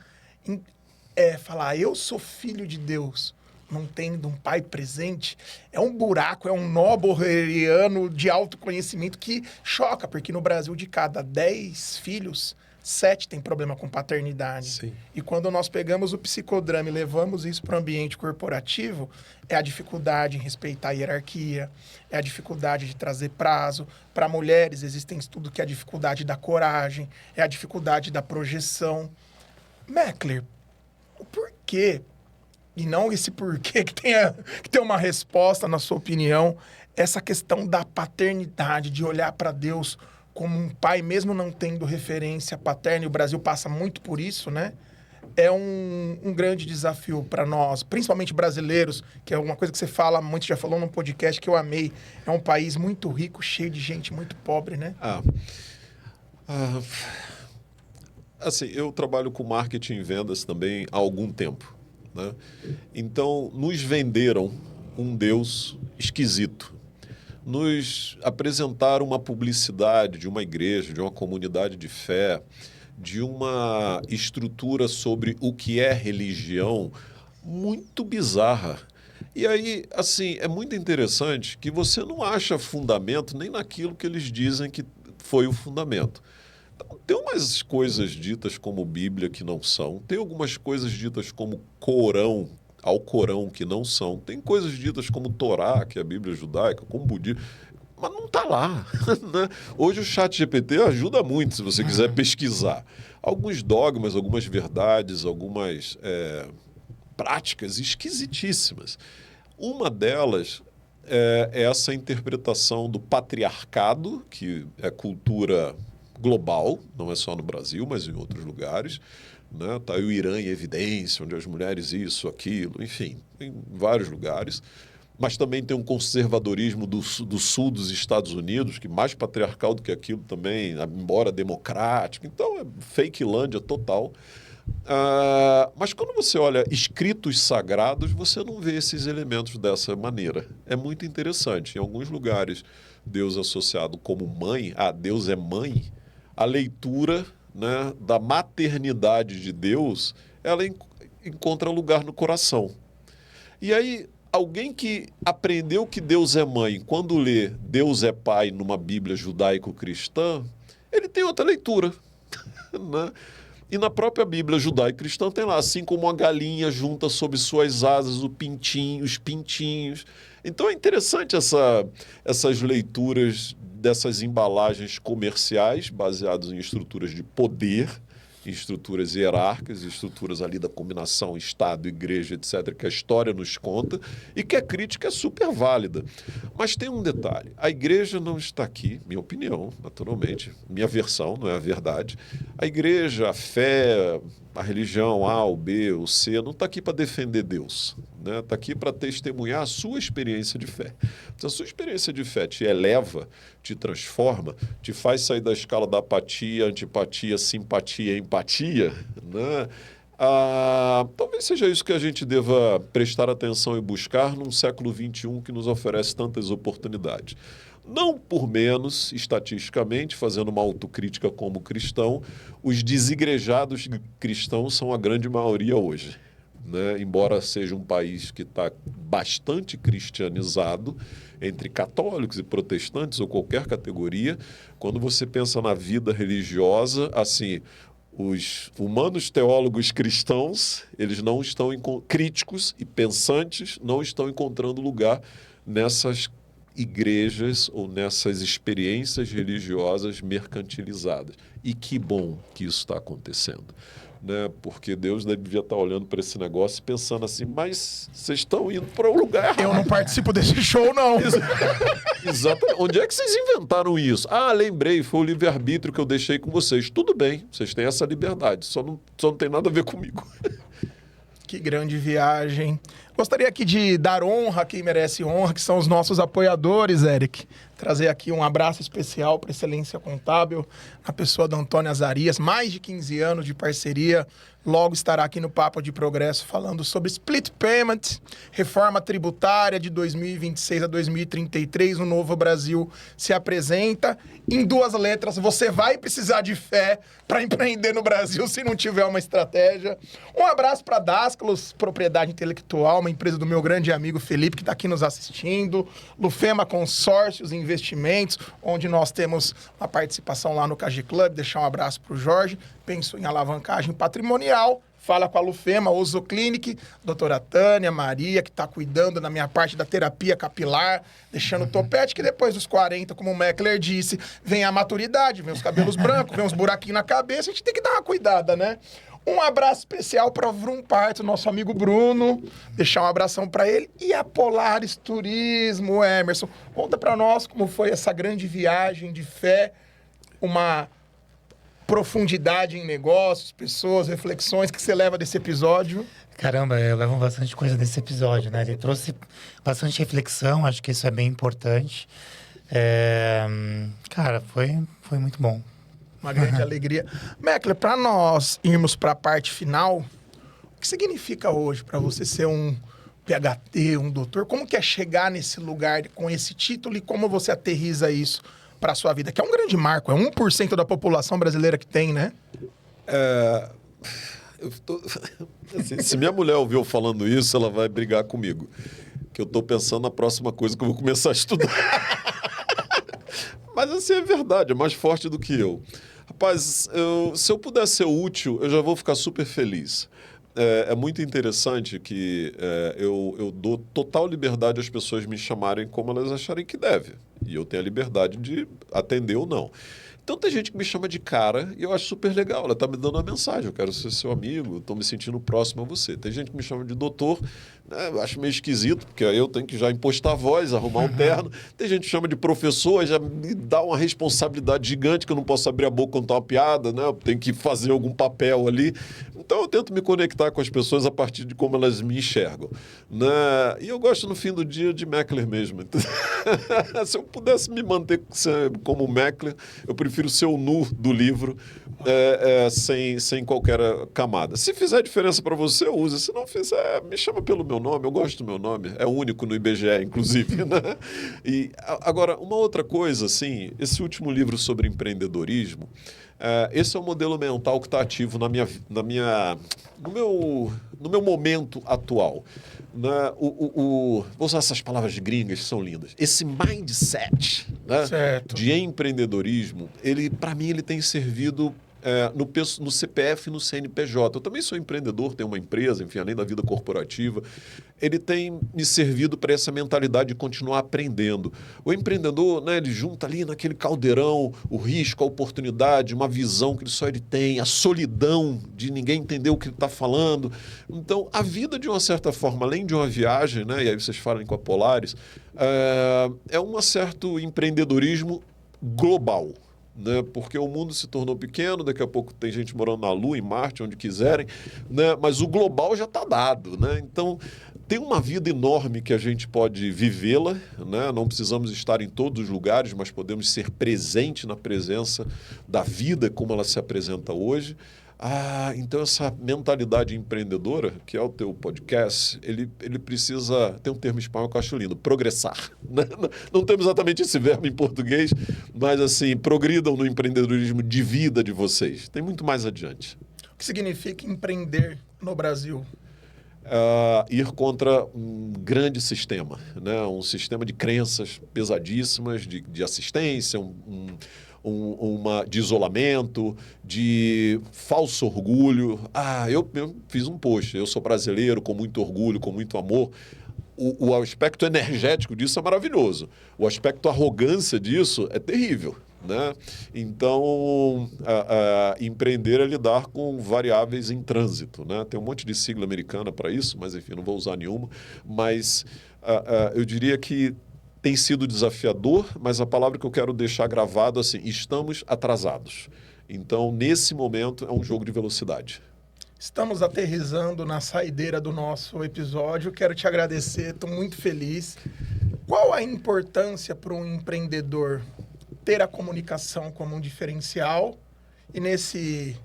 falar, eu sou filho de Deus, não tendo um pai presente, é um buraco, é um nó borreriano de autoconhecimento que choca, porque no Brasil, de cada 10 filhos, 7 tem problema com paternidade. Sim. E quando nós pegamos o psicodrama e levamos isso para o ambiente corporativo, é a dificuldade em respeitar a hierarquia, é a dificuldade de trazer prazo. Para mulheres, existem estudos que é a dificuldade da coragem, é a dificuldade da projeção. Meckler, o porquê, e não esse porquê que tem uma resposta, na sua opinião, essa questão da paternidade, de olhar para Deus como um pai, mesmo não tendo referência paterna, e o Brasil passa muito por isso, né? É um grande desafio para nós, principalmente brasileiros, que é uma coisa que você fala muito, já falou num podcast que eu amei. É um país muito rico, cheio de gente muito pobre, né? Assim, eu trabalho com marketing e vendas também há algum tempo, né? Então, nos venderam um Deus esquisito. Nos apresentaram uma publicidade de uma igreja, de uma comunidade de fé, de uma estrutura sobre o que é religião muito bizarra. E aí, assim, é muito interessante que você não acha fundamento nem naquilo que eles dizem que foi o fundamento. Tem umas coisas ditas como Bíblia que não são, tem algumas coisas ditas como Alcorão que não são, tem coisas ditas como Torá, que é a Bíblia judaica, como budismo, mas não está lá. Né? Hoje o ChatGPT ajuda muito se você quiser pesquisar. Alguns dogmas, algumas verdades, algumas práticas esquisitíssimas. Uma delas é essa interpretação do patriarcado, que é cultura global, não é só no Brasil, mas em outros lugares. Né? Tá aí o Irã em evidência, onde as mulheres isso, aquilo, enfim, em vários lugares. Mas também tem um conservadorismo do sul dos Estados Unidos, que mais patriarcal do que aquilo também, embora democrático. Então, é fakelândia total. Mas quando você olha escritos sagrados, você não vê esses elementos dessa maneira. É muito interessante. Em alguns lugares, Deus associado como mãe, Deus é mãe, a leitura, né, da maternidade de Deus, ela encontra lugar no coração. E aí, alguém que aprendeu que Deus é mãe, quando lê Deus é pai numa Bíblia judaico-cristã, ele tem outra leitura. Né? E na própria Bíblia judaico-cristã tem lá, assim como a galinha junta sob suas asas os pintinhos. Então é interessante essas leituras dessas embalagens comerciais baseadas em estruturas de poder, em estruturas hierárquicas, estruturas ali da combinação Estado, Igreja, etc., que a história nos conta e que a crítica é super válida. Mas tem um detalhe, a Igreja não está aqui, minha opinião, naturalmente, minha versão, não é a verdade. A Igreja, a fé, a religião A, o B, o C, não está aqui para defender Deus, né? Está aqui para testemunhar a sua experiência de fé. Se a sua experiência de fé te eleva, te transforma, te faz sair da escala da apatia, antipatia, simpatia, empatia, né? Talvez seja isso que a gente deva prestar atenção e buscar num século XXI que nos oferece tantas oportunidades. Não por menos, estatisticamente, fazendo uma autocrítica como cristão, os desigrejados cristãos são a grande maioria hoje. Né? Embora seja um país que está bastante cristianizado, entre católicos e protestantes ou qualquer categoria, quando você pensa na vida religiosa, assim, os humanos teólogos cristãos, eles não estão críticos e pensantes, não estão encontrando lugar nessas igrejas ou nessas experiências religiosas mercantilizadas. E que bom que isso está acontecendo. Né? Porque Deus devia estar olhando para esse negócio e pensando assim, mas vocês estão indo para um lugar errado. Eu não participo desse show, não. Exatamente. Onde é que vocês inventaram isso? Lembrei, foi o livre-arbítrio que eu deixei com vocês. Tudo bem, vocês têm essa liberdade, só não tem nada a ver comigo. Que grande viagem. Gostaria aqui de dar honra a quem merece honra, que são os nossos apoiadores, Eric. Trazer aqui um abraço especial para Excelência Contábil, na pessoa do Antônio Azarias, mais de 15 anos de parceria. Logo estará aqui no Papo de Progresso falando sobre split payment, reforma tributária de 2026 a 2033 no Novo Brasil se apresenta. Em 2 letras, você vai precisar de fé para empreender no Brasil se não tiver uma estratégia. Um abraço para Dascalos, propriedade intelectual, uma empresa do meu grande amigo Felipe, que está aqui nos assistindo. Lufema Consórcios e Investimentos, onde nós temos uma participação lá no KG Club. Deixar um abraço para o Jorge. Pensou em alavancagem patrimonial, fala com a Lufema, Osoclinic, doutora Tânia, Maria, que está cuidando na minha parte da terapia capilar, deixando o topete, que depois dos 40, como o Meckler disse, vem a maturidade, vem os cabelos brancos, vem uns buraquinhos na cabeça, a gente tem que dar uma cuidada, né? Um abraço especial para o Vrum Parto, nosso amigo Bruno, deixar um abração para ele. E a Polaris Turismo, Emerson, conta para nós como foi essa grande viagem de fé, uma profundidade em negócios, pessoas, reflexões que você leva desse episódio. Caramba, eu levo bastante coisa desse episódio, né? Ele trouxe bastante reflexão, acho que isso é bem importante. Cara, foi muito bom. Uma grande alegria. Meckler, para nós irmos para a parte final, o que significa hoje para você ser um PhD, um doutor? Como que é chegar nesse lugar com esse título e como você aterriza isso para a sua vida? Que é um grande marco, é 1% da população brasileira que tem, né? Assim, se minha mulher ouvir eu falando isso, ela vai brigar comigo. Que eu estou pensando na próxima coisa que eu vou começar a estudar. Mas assim, é verdade, é mais forte do que eu. Rapaz, se eu puder ser útil, eu já vou ficar super feliz. É muito interessante que eu dou total liberdade às pessoas me chamarem como elas acharem que deve. E eu tenho a liberdade de atender ou não. Então tem gente que me chama de cara e eu acho super legal. Ela está me dando uma mensagem, eu quero ser seu amigo, estou me sentindo próximo a você. Tem gente que me chama de doutor, né? Eu acho meio esquisito, porque aí eu tenho que já impostar a voz, arrumar um terno. Tem gente que chama de professor, já me dá uma responsabilidade gigante que eu não posso abrir a boca e contar uma piada, né? Eu tenho que fazer algum papel ali. Então eu tento me conectar com as pessoas a partir de como elas me enxergam, né? E eu gosto no fim do dia de Meckler mesmo. Se eu pudesse me manter como Meckler, eu prefiro ser o nu do livro, sem qualquer camada. Se fizer diferença para você, use. Se não fizer, me chama pelo meu nome. Eu gosto do meu nome. É único no IBGE, inclusive, né? E agora, uma outra coisa, assim, esse último livro sobre empreendedorismo, esse é o modelo mental que está ativo no meu momento atual. Né? Vou usar essas palavras gringas que são lindas. Esse mindset, né, de empreendedorismo, para mim, ele tem servido no CPF e no CNPJ. Eu também sou empreendedor, tenho uma empresa, enfim, além da vida corporativa. Ele tem me servido para essa mentalidade de continuar aprendendo. O empreendedor, né, ele junta ali naquele caldeirão o risco, a oportunidade, uma visão que só ele tem, a solidão de ninguém entender o que ele está falando. Então, a vida, de uma certa forma, além de uma viagem, né, e aí vocês falam com a Polaris, é um certo empreendedorismo global. Né? Porque o mundo se tornou pequeno, daqui a pouco tem gente morando na Lua, em Marte, onde quiserem, né? Mas o global já está dado. Né? Então, tem uma vida enorme que a gente pode vivê-la, né? Não precisamos estar em todos os lugares, mas podemos ser presente na presença da vida como ela se apresenta hoje. Então essa mentalidade empreendedora, que é o teu podcast, ele precisa, tem um termo espanhol que eu acho lindo, progressar. Né? Não temos exatamente esse verbo em português, mas assim, progridam no empreendedorismo de vida de vocês. Tem muito mais adiante. O que significa empreender no Brasil? Ir contra um grande sistema, né? Um sistema de crenças pesadíssimas, de assistência, de isolamento, de falso orgulho. Eu fiz um post, eu sou brasileiro com muito orgulho, com muito amor. O aspecto energético disso é maravilhoso. O aspecto arrogância disso é terrível. Né? Então, empreender é lidar com variáveis em trânsito. Né? Tem um monte de sigla americana para isso, mas enfim, não vou usar nenhuma. Mas eu diria que tem sido desafiador, mas a palavra que eu quero deixar gravado é assim, estamos atrasados. Então, nesse momento, é um jogo de velocidade. Estamos aterrissando na saideira do nosso episódio. Quero te agradecer, estou muito feliz. Qual a importância para um empreendedor ter a comunicação como um diferencial? E nesse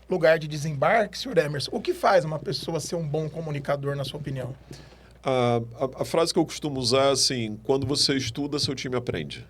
lugar de desembarque, senhor Emerson, o que faz uma pessoa ser um bom comunicador, na sua opinião? A frase que eu costumo usar é assim: quando você estuda, seu time aprende.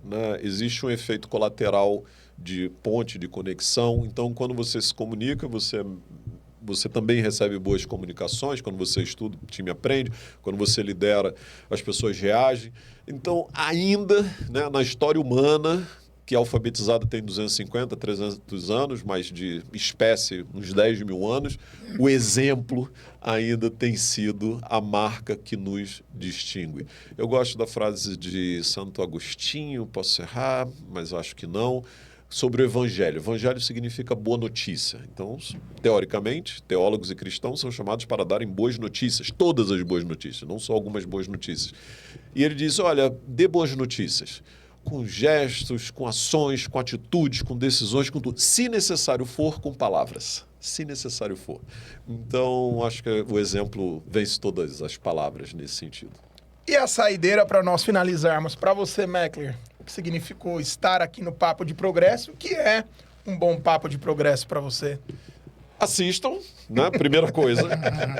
Né? Existe um efeito colateral de ponte, de conexão. Então, quando você se comunica, você também recebe boas comunicações. Quando você estuda, o time aprende. Quando você lidera, as pessoas reagem. Então, ainda, né, na história humana, que é alfabetizada tem 250, 300 anos, mas de espécie uns 10 mil anos, o exemplo ainda tem sido a marca que nos distingue. Eu gosto da frase de Santo Agostinho, posso errar, mas acho que não, sobre o Evangelho. Evangelho significa boa notícia. Então, teoricamente, teólogos e cristãos são chamados para darem boas notícias, todas as boas notícias, não só algumas boas notícias. E ele diz, olha, dê boas notícias, com gestos, com ações, com atitudes, com decisões, com tudo. Se necessário for, com palavras. Se necessário for. Então, acho que o exemplo vence todas as palavras nesse sentido. E a saideira para nós finalizarmos. Para você, Meckler, o que significou estar aqui no Papo de Progresso? O que é um bom papo de progresso para você? Assistam, né? Primeira coisa.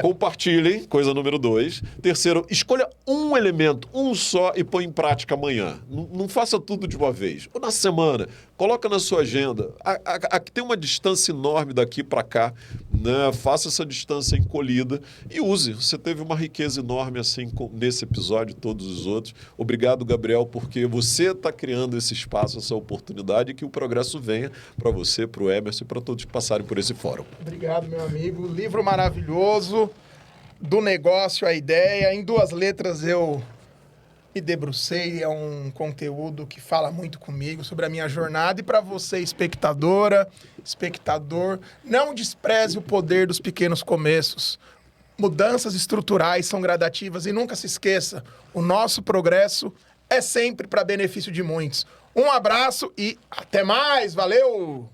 Compartilhem, coisa número 2. Terceiro, escolha um elemento, um só, e põe em prática amanhã. Não faça tudo de uma vez. Ou na semana. Coloca na sua agenda. Aqui tem uma distância enorme daqui para cá. Né? Faça essa distância encolhida e use. Você teve uma riqueza enorme assim nesse episódio e todos os outros. Obrigado, Gabriel, porque você está criando esse espaço, essa oportunidade, e que o progresso venha para você, para o Emerson e para todos que passarem por esse fórum. Obrigado, meu amigo. Livro maravilhoso, do negócio à ideia. Em 2 letras eu me debrucei. É um conteúdo que fala muito comigo sobre a minha jornada. E para você, espectadora, espectador, não despreze o poder dos pequenos começos. Mudanças estruturais são gradativas e nunca se esqueça, o nosso progresso é sempre para benefício de muitos. Um abraço e até mais. Valeu!